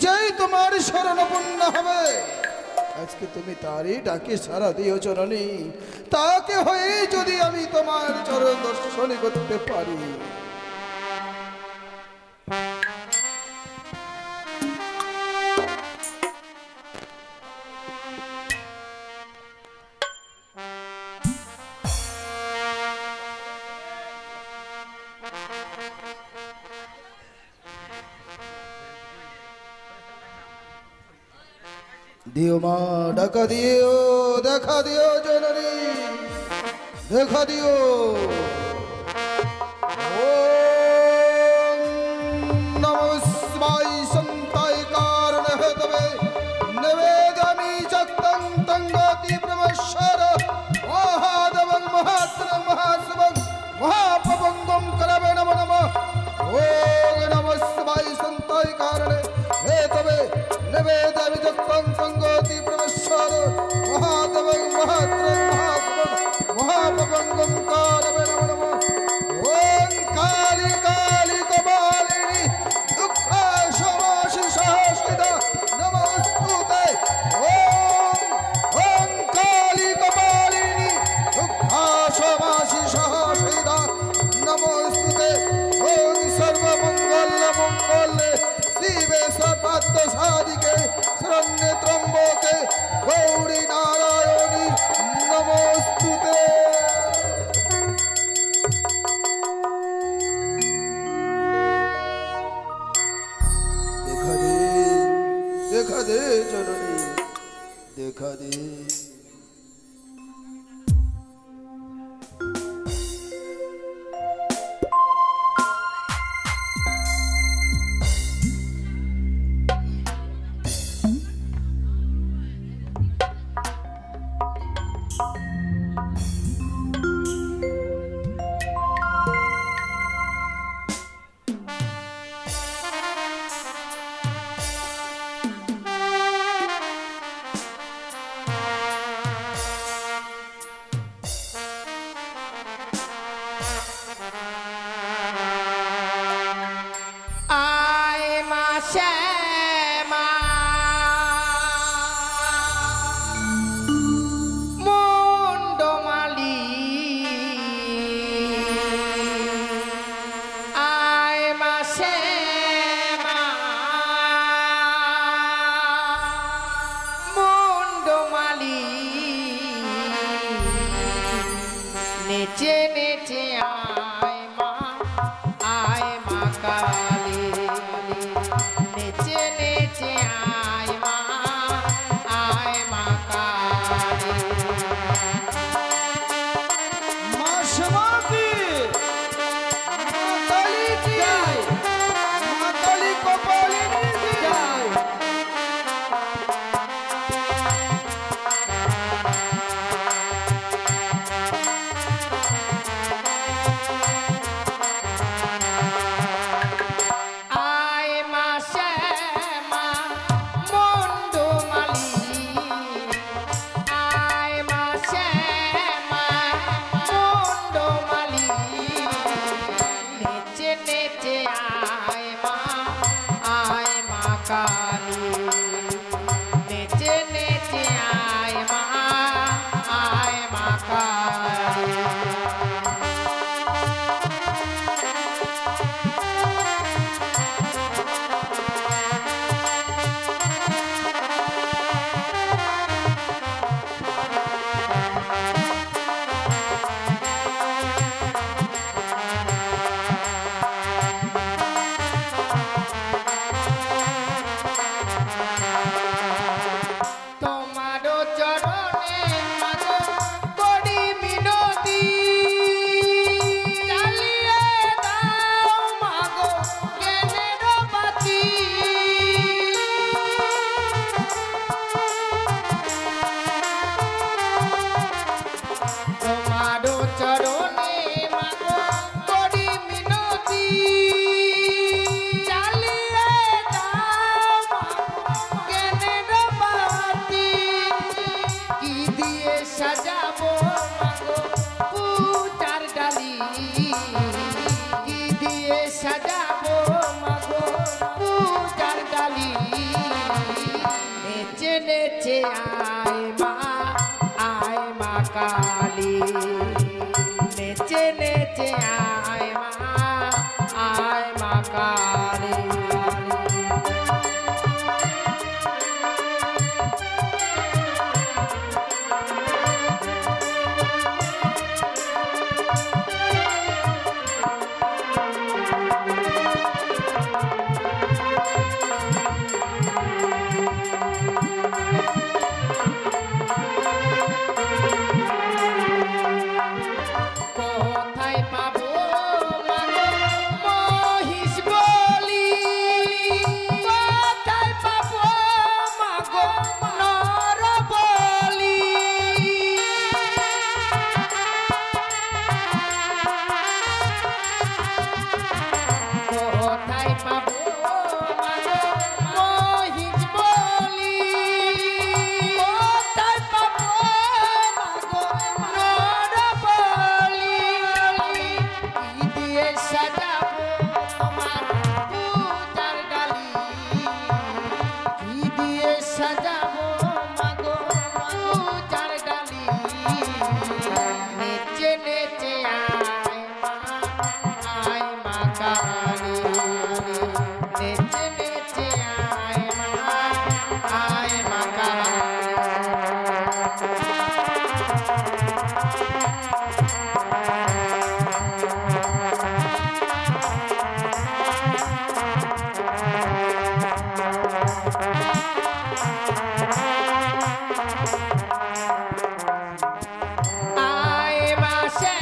যেই তোমার শরণাপন্ন হবে, আজকে তুমি তারই ডাকে সাড়া দিও জননী। তাকে হয়ে যদি আমি তোমার চরণ দর্শন করতে পারি। দিও মা ডাকা দিও, দেখা দিও জননী, দেখা দিও। ওম নমঃ শিবায় সন্তায় কারণ হেতবে নিবেদামি চক্তং তঙ্গতি ব্রহ্মশ্বর মহাদেবং মহাত্রং মহাশিবং মহাপবঙ্গম করবে নমঃ নমঃ। ওম নমঃ শিবায় সন্তায় কারণে হেতবে নিবেদামি চক্তং তঙ্গতি ব্রহ্মশ্বর মহাদেবং মহাত্রং মহাশিবং মহাপবঙ্গম করবে নমঃ নমঃ। ওম কালী কালী কপালিনী দুঃখাশমাশি সহস্রিতা নমস্তুতে। ওম কালী কপালিনী দুঃখাশমাশি সহস্রিতা নমস্তুতে। ওম সর্বমঙ্গল মঙ্গলে শিবে সর্বার্থ সাধিকে শরণ্যে ত্রম্বকে গৌরী নারায়ণী নমস্তুতে। দেখা দে জননী, দেখা দে। নেচে নেচে আয় মা, আয় মা কালী। নেচে নেচে আয় মা, আয় মা কালী। মা শ্যামা কি, মা কালী কি, মা কালী কপালিনী কি। আয় মা শ্যামা মুন্ডমালি, আয় মা শ্যামা মুন্ডমালি। নেচে নেচে আয় মা, আয় মা কালী। নেচে নেচে আয় মা, আয় মা কালী। তোমারও চরণে মাগো করি মিনতি, জ্বালিয়ে দাও মাগো জ্ঞানের বাতি। তোমারও চরণে মাগো করি মিনতি, জ্বালিয়ে দাও মাগো জ্ঞানের বাতি। কি দিয়ে সাজাবো মাগো পূজার ডালি, কি দিয়ে সাজাবো মাগো পূজার ডালি। নেচে নেচে আয় মা, আয় মা কালী। নেচে নেচে আয় মা, আয় মা কালী। কোথায় পাবো মহিষ বলি কোথায় পাবো নর বলি কি দিয়ে সাজাবো তোমার পূজার ডালি কি দিয়ে সাজাবো মাগো পূজার ডালি নেচে নেচে আয় মা কালী নেচে নেচে আয় মা কালী আয় মাসে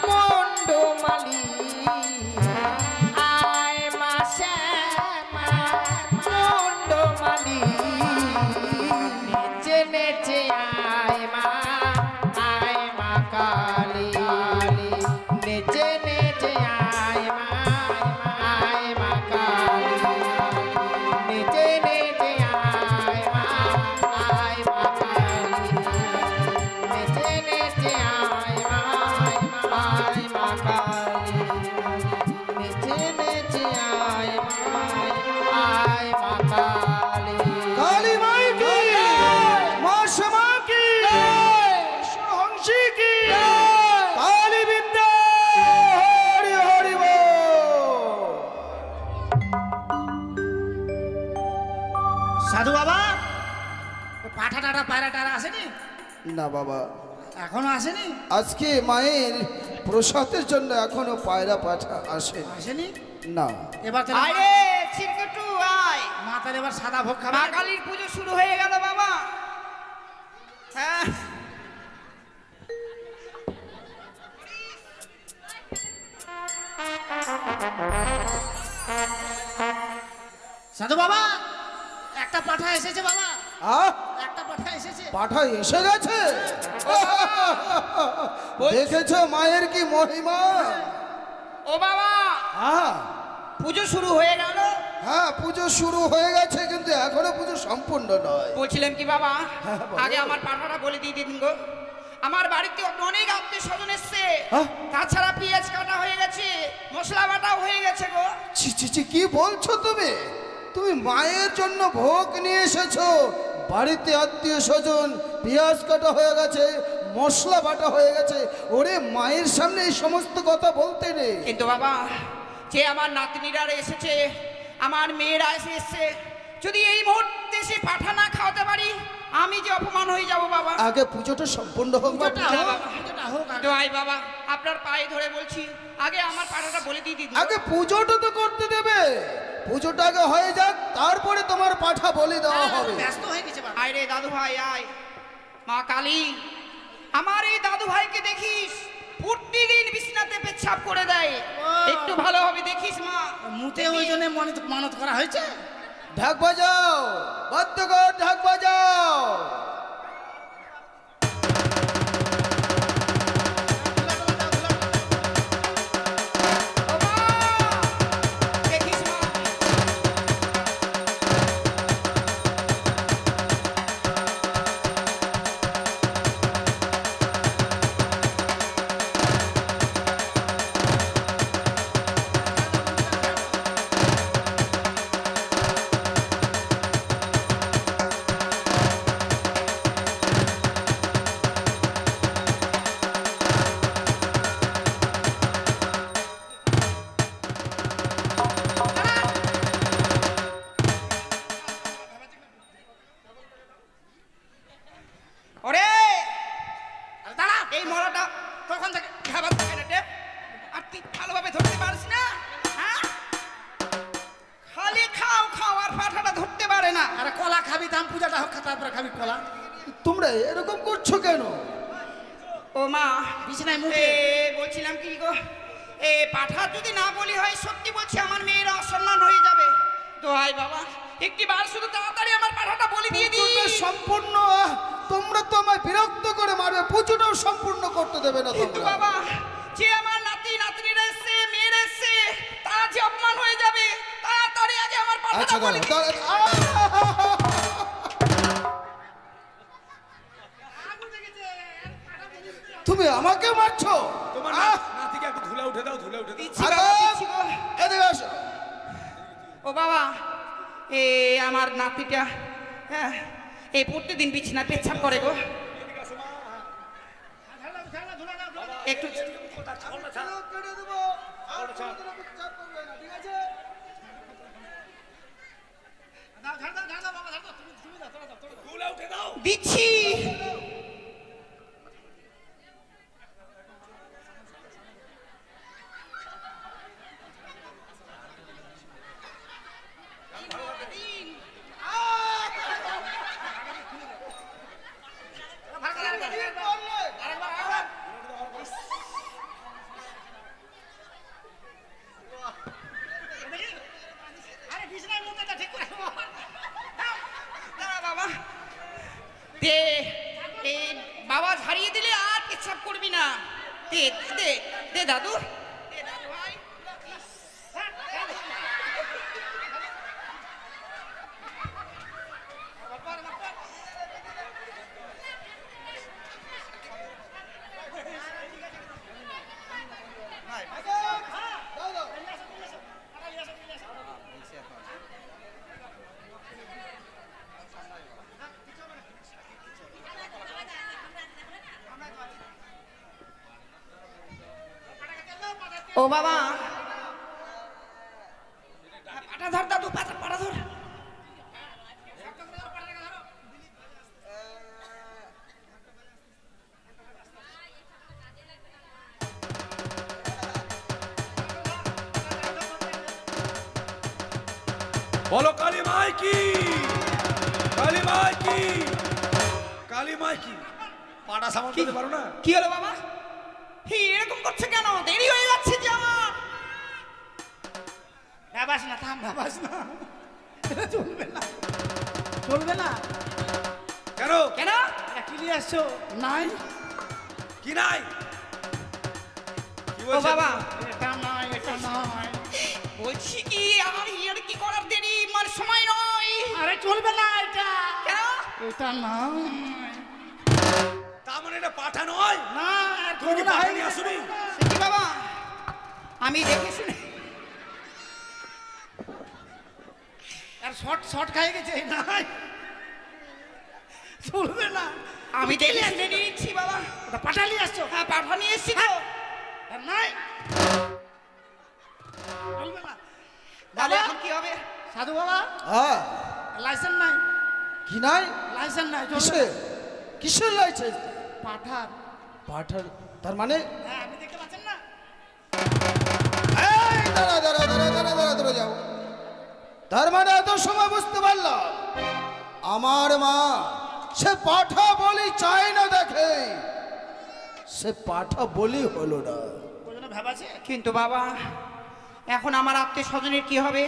মুন্ডু মালি আয় মাসে মুন্ডু মালি নেচে নেচে আয় মা কালী নেচে নেচে আয় মা কালী নেচে নেচে আয় মা কালী নেচে নেচে আয় মা কালী নেচে নেচে আয় মা কালী কালী মাই কি মা শ্যামা কি হংসী কি কালী বিদ্যা হরি হরি বল। সাধু বাবা পাঠা টাটা পায়রা টারা আসেনি না বাবা, এখনো আসেনি আজকে মায়ের প্রসাদের জন্য এখনো পায়রা পাঠা আসে আসেনি না। এবার তাহলে আরে চিরকুটু আয় মা তাহলে এবার সাদা ভোগ খাবে মা কালীর পুজো শুরু হয়ে গেল বাবা হ্যাঁ সাধু বাবা একটা পাঠা এসেছে বাবা আহ, একটা পাঠা এসেছে পাঠা এসে গেছে। দেখেছো মায়ের কি মহিমা। ও বাবা হ্যাঁ পুজো শুরু হয়ে গেল হ্যাঁ, পুজো শুরু হয়ে গেছে কিন্তু এখনো পুজো সম্পূর্ণ নয়। বলছিলাম কি বাবা হ্যাঁ, বলো। আগে আমার পাঠাটা বলে দিয়ে দিন গো আমার বাড়িতে অনেক আত্মীয় স্বজন এসছে হ্যাঁ? তাছাড়া পেঁয়াজ কাটা হয়ে গেছে মশলা বাটাও হয়ে গেছে গো ছি ছি ছি, কি বলছো তুমি? তুমি মায়ের জন্য ভোগ নিয়ে এসেছো, বাড়িতে আত্মীয় স্বজন, পেঁয়াজ কাটা হয়ে গেছে, মশলা বাটা হয়ে গেছে। ওরে মায়ের সামনে এই সমস্ত কথা বলতে নেই। কিন্তু বাবা যে আমার নাতনিরা এসেছে আমার মেয়েরা এসেছে যদি এই মুহূর্তে সে পাঠা না খাওয়াতে পারি আমি যে অপমান হয়ে যাব বাবা আগে পুজোটা সম্পূর্ণ হোক বাবা। না বাবা, পুজোটা হোক আগে। দোহাই বাবা আপনার পায়ে ধরে বলছি আগে আমার পাঠাটা বলে দিয়ে দিন আগে পুজোটা তো করতে দেবে, পুজোটা আগে হয়ে যাক, তারপরে তোমার পাঠা বলি দেওয়া হবে। ব্যস্ত হয়ে গেছে বাবা আয় রে দাদু ভাই আয় মা কালী আমার এই দাদু ভাইকে দেখিস প্রতিদিন বিছনাতে পেচ্ছাপ করে দেয় একটু ভালোভাবে দেখিস মা মুতে ওই জন্য মানত করা হয়েছে ঢাক বাজাও, বাদ্য কর, ঢাক বাজাও। ও মা, দেখিস মা ওরে আরে দাঁড়া এই মরাটা তখন থেকে খাবার থাকে না রে আর তুই ভালোভাবে ধরতে পারিস না হ্যাঁ খালি খাও খাও আর পাঠাটা ধরতে পারে না আরে কলা খাবি দাম পূজাটা হোক তারপরে খাবি কলা তোমরা এরকম করছো কেন? ও মা বিছানায় এ মুতে বলছিলাম কি গো এ পাঠা যদি না বলি হয় সত্যি বলছি আমার মেয়েরা অসম্মান হয়ে যাবে তো হাই বাবা একটি বার শুধু তাড়াতাড়ি আমার পাঠাটা বলি দিয়ে দিই পুজোটা সম্পূর্ণ, তোমরা তো আমায় বিরক্ত করে মারবে, পুজোটাও সম্পূর্ণ করতে দেবে না কিন্তু তোমরা। বাবা যে আমার নাতি নাতনিরা এসছে মেয়েরা এসছে তারা যে পাঠাটা আচ্ছা বলে দাঁড়াও, কি? তুমি আমাকে মারছো? তোমার নাতিকে একটু ধুলা উঠে দাও, ধুলা উঠে দাও। দিচ্ছি বাবা, দিচ্ছি গো। এদিকে আসো। ও বাবা, এ আমার নাতিটা, হ্যাঁ, এই প্রত্যেকদিন বিছানা পেচ্ছাপ করে গো। একটু ধুলা উঠে দাও। দিচ্ছি। দাঁড়া বাবা, দে, এই বাবা ঝাড়িয়ে দিলে আর পেচ্ছাপ করবি না। দে দে দে দাদু, দে দাদু ভাই। ও বাবা, পাটা ধর দাদু, পাটা ধর। বলো কালী মাই কি, কালী মাই কি, কালী মাই কি। পাটা সামাল দিতে পারো না? কি হলো বাবা? এরকম করছে কেন? দেরি হয়ে যাচ্ছে যে আমার। ভাবাস না, থাম, ভাবাস না, এটা চলবে না, চলবে না। কেন? কেন? কি নিয়ে আসছো? নাই, কি নাই? কি ও বলছেন? বাবা, এটা নয়, এটা নয়। বলছি কি আমার ইয়ের কি করার দেরি, আমার সময় নয়। আরে চলবে না এটা, কেন? এটা নয়, তার মানে এটা পাঠা নয়? না, আর তুমি কি করোনা পাঠা হয়ে নিয়ে গেছে। আসোনি? সে কি বাবা, আমি দেখে শুনে আর শর্ট খাই গেছে, নাই, চলবে না। আমি দেখে শুনে নিচ্ছি বাবা। ওটা পাঠালি আসছো? হ্যাঁ, পাঠা নিয়ে এসছি তো। আর নাই, চলবে না। তাহলে বাবা, এখন কি হবে? সাধু বাবা, হ্যাঁ, লাইসেন্স নাই, কি নাই? লাইসেন্স নাই, চলবে কিসের? না। কিসের লাইসেন্স? পাঠার, পাঠার? তার মানে? হ্যাঁ, আপনি দেখতে পাচ্ছেন না? এই দাঁড়া যাও। তার মানে এত সময় বুঝতে পারলাম আমার মা সে পাঠা বলি চায় না, দেখে সে পাঠা বলি হলো না। ওই জন্য ভাবাছে। কিন্তু বাবা, এখন আমার আত্মীয় স্বজনের কি হবে?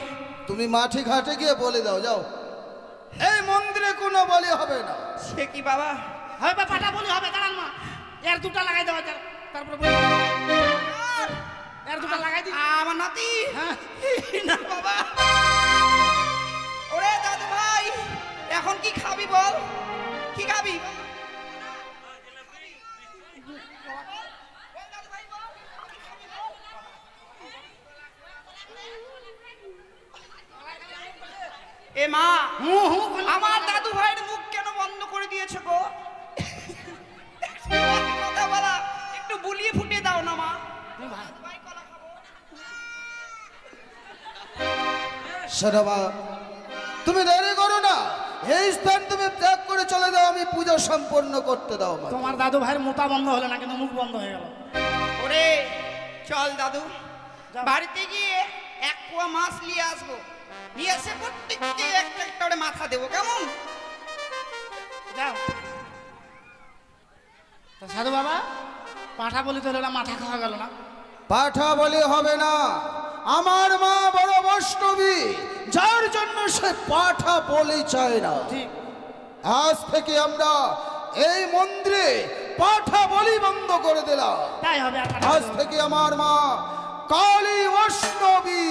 তুমি মাঠে ঘাটে গিয়ে বলে দাও, যাও। এই মন্দিরে কোনো বলি হবে না। সে কি বাবা? হয় বা পাঠা বলি হবে, দাঁড়ান মা, এর দুটা লাগাই দেওয়া যাক, তারপরে বলি। এর দুটা লাগাই দিই। আমার নাতি, হ্যাঁ, না বাবা। ওরে দাদু ভাই, এখন কি খাবি বল? কি খাবি? এ মা, আমার দাদু ভাইয়ের মুখ কেন বন্ধ করে দিয়েছে গো? কথা বলা একটু বুলিয়ে ফুটিয়ে দাও না মা। সারাবা তুমি দেরি করো না, এই স্থান তুমি ত্যাগ করে চলে যাও, আমি পূজা সম্পন্ন করতে দাও মা। তোমার দাদু ভাইয়ের মোটা বন্ধ হলো না, কিন্তু মুখ বন্ধ হয়ে গেল। ওরে চল দাদু, বাড়িতে গিয়ে এক পোয়া মাছ নিয়ে আসবো, নিয়ে এসে প্রত্যেককে একটা একটা করে মাথা দেবো, কেমন? যাও। তো সাধু বাবা, পাঠা বলি তো হলো না, মাথা খাওয়া গেল না। পাঠা বলি হবে না, আমার মা বড় বৈষ্ণবী, যার জন্য সে পাঠা বলি চায় না। ঠিক, আজ থেকে আমরা এই মন্দিরে পাঠা বলি বন্ধ করে দিলাম। তাই হবে। আর পাঠা আজ বলি হবে না। থেকে আমার মা কালী বৈষ্ণবী।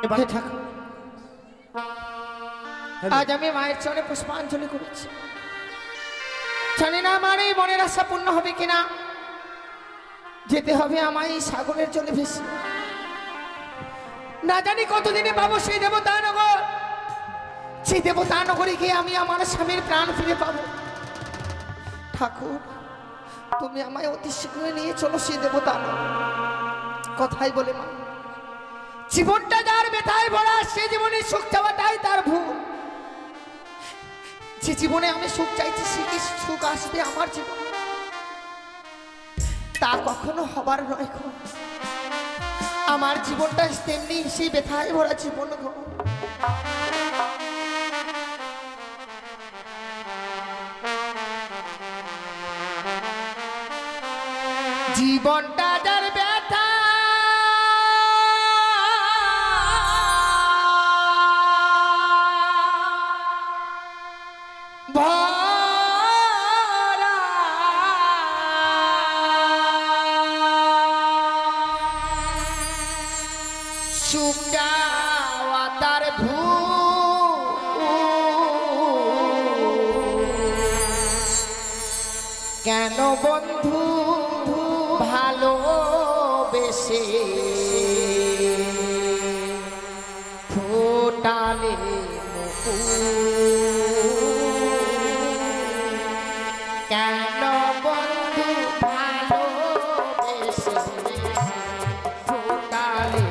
এবারে থাকো। আজ আমি মায়ের চরণে পুষ্পাঞ্জলি করেছি। জানি না আমার এই মনের আশা পূর্ণ হবে কিনা। যেতে হবে আমায় এই সাগরের জলে ভেসে। না জানি কতদিনে পাবো সেই দেবতা নগর। সেই দেবতা নগরে গিয়ে আমি আমার স্বামীর প্রাণ ফিরে পাবো। ঠাকুর, তুমি আমায় অতি শীঘ্রই নিয়ে চলো সেই দেবতা নগর। কথাই বলে মা, জীবনটা যার ব্যথায় ভরা, সে জীবনে সুখ চাওয়াটাই তার ভুল। যে জীবনে আমি সুখ চাইছি, সে কি সুখ আসবে আমার জীবনে? তা কখনো হবার নয় গো। আমার জীবনটা তেমনি সেই ব্যথায় ভরা জীবন গো। জীবনটা যার ব্যথা ভরা, সুখ চাওয়া তার ভুল। কেন বন্ধু ভালোবেসে ফোটালে কেন বন্ধু ভালোবেসে ফোটালে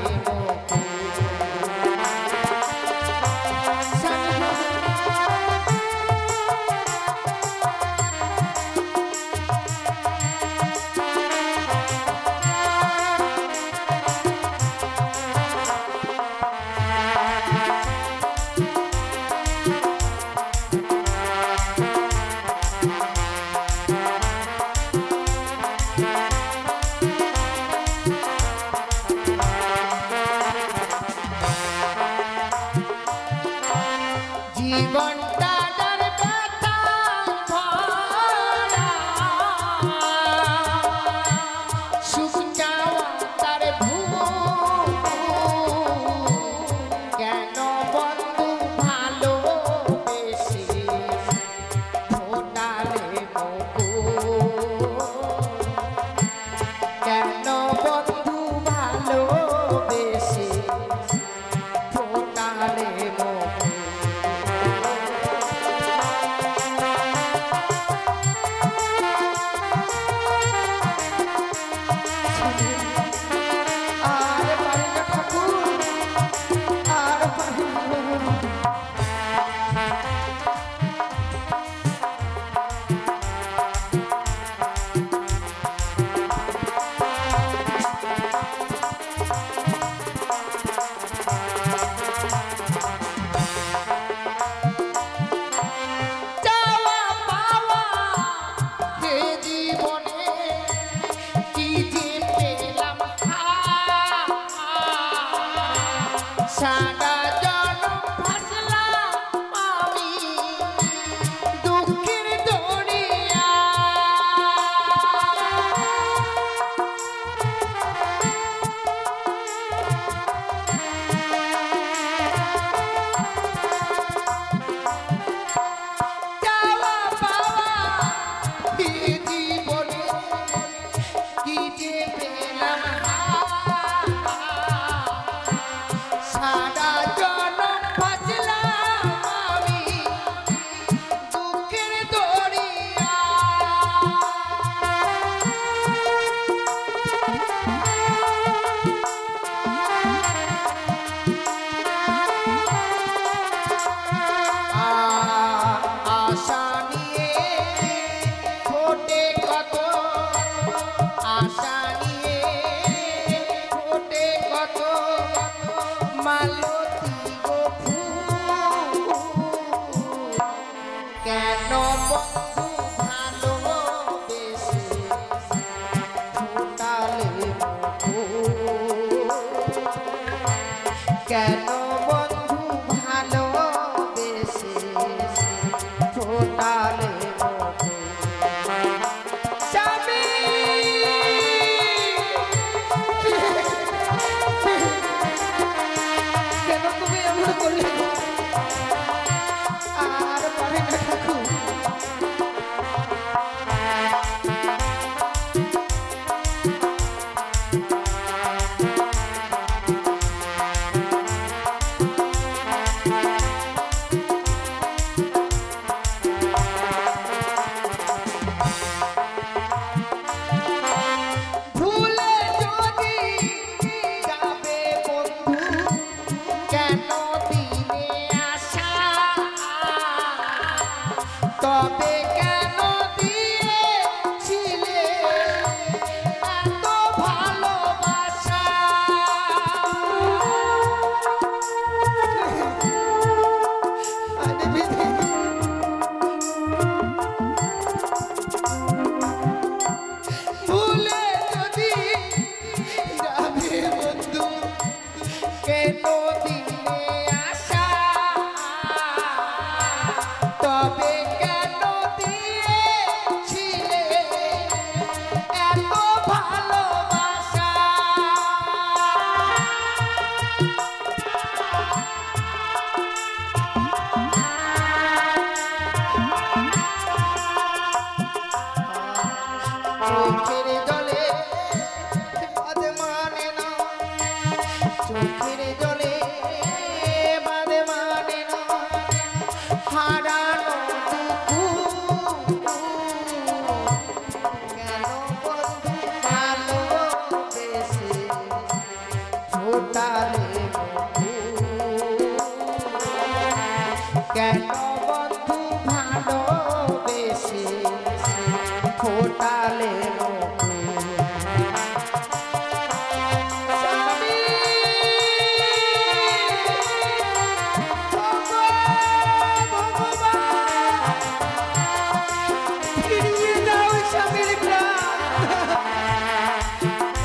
ফিরিয়ে দাও স্বামীর প্রাণ,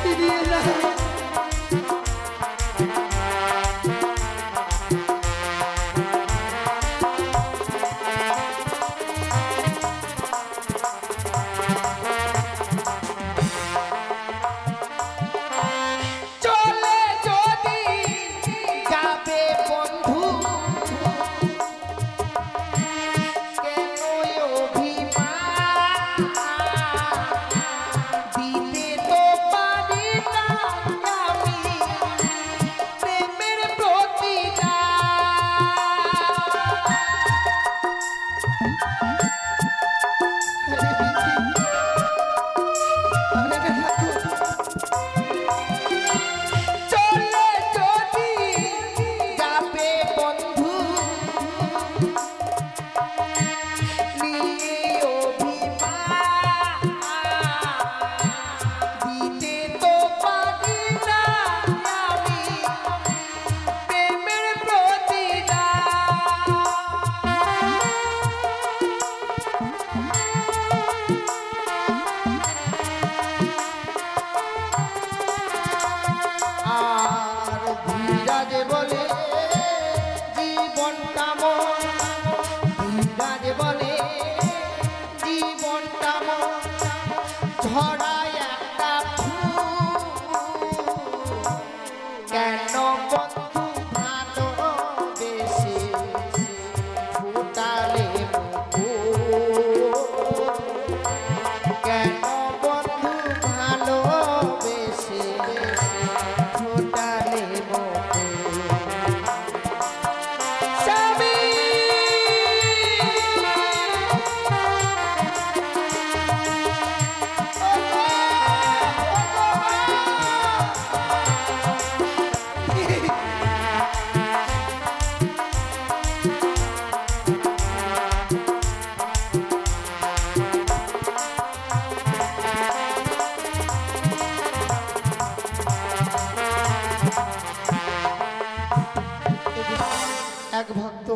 ফিরিয়ে দাও। চলে যদি যাবে বন্ধু, কেন অভিমান দিতে তো পারি না আমি প্রেমের চলে যদি যাবে বন্ধু নিয়ে অভিমান দিতে তো পারি না আমি প্রেমের আর ধীরাজ বলে জীবনটা মন, ধীরাজ বলে জীবনটা মন, ঝরায় একটা ফুল, কেন বন্ধু ভালোবেসে ফুটালে মুকুল, কেন বন্ধু ভালোবেসে ফুটালে মুকুল। স্বামী এক ভক্ত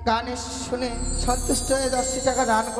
গানে শুনে সন্তুষ্ট হয়ে 10 টাকা দান করে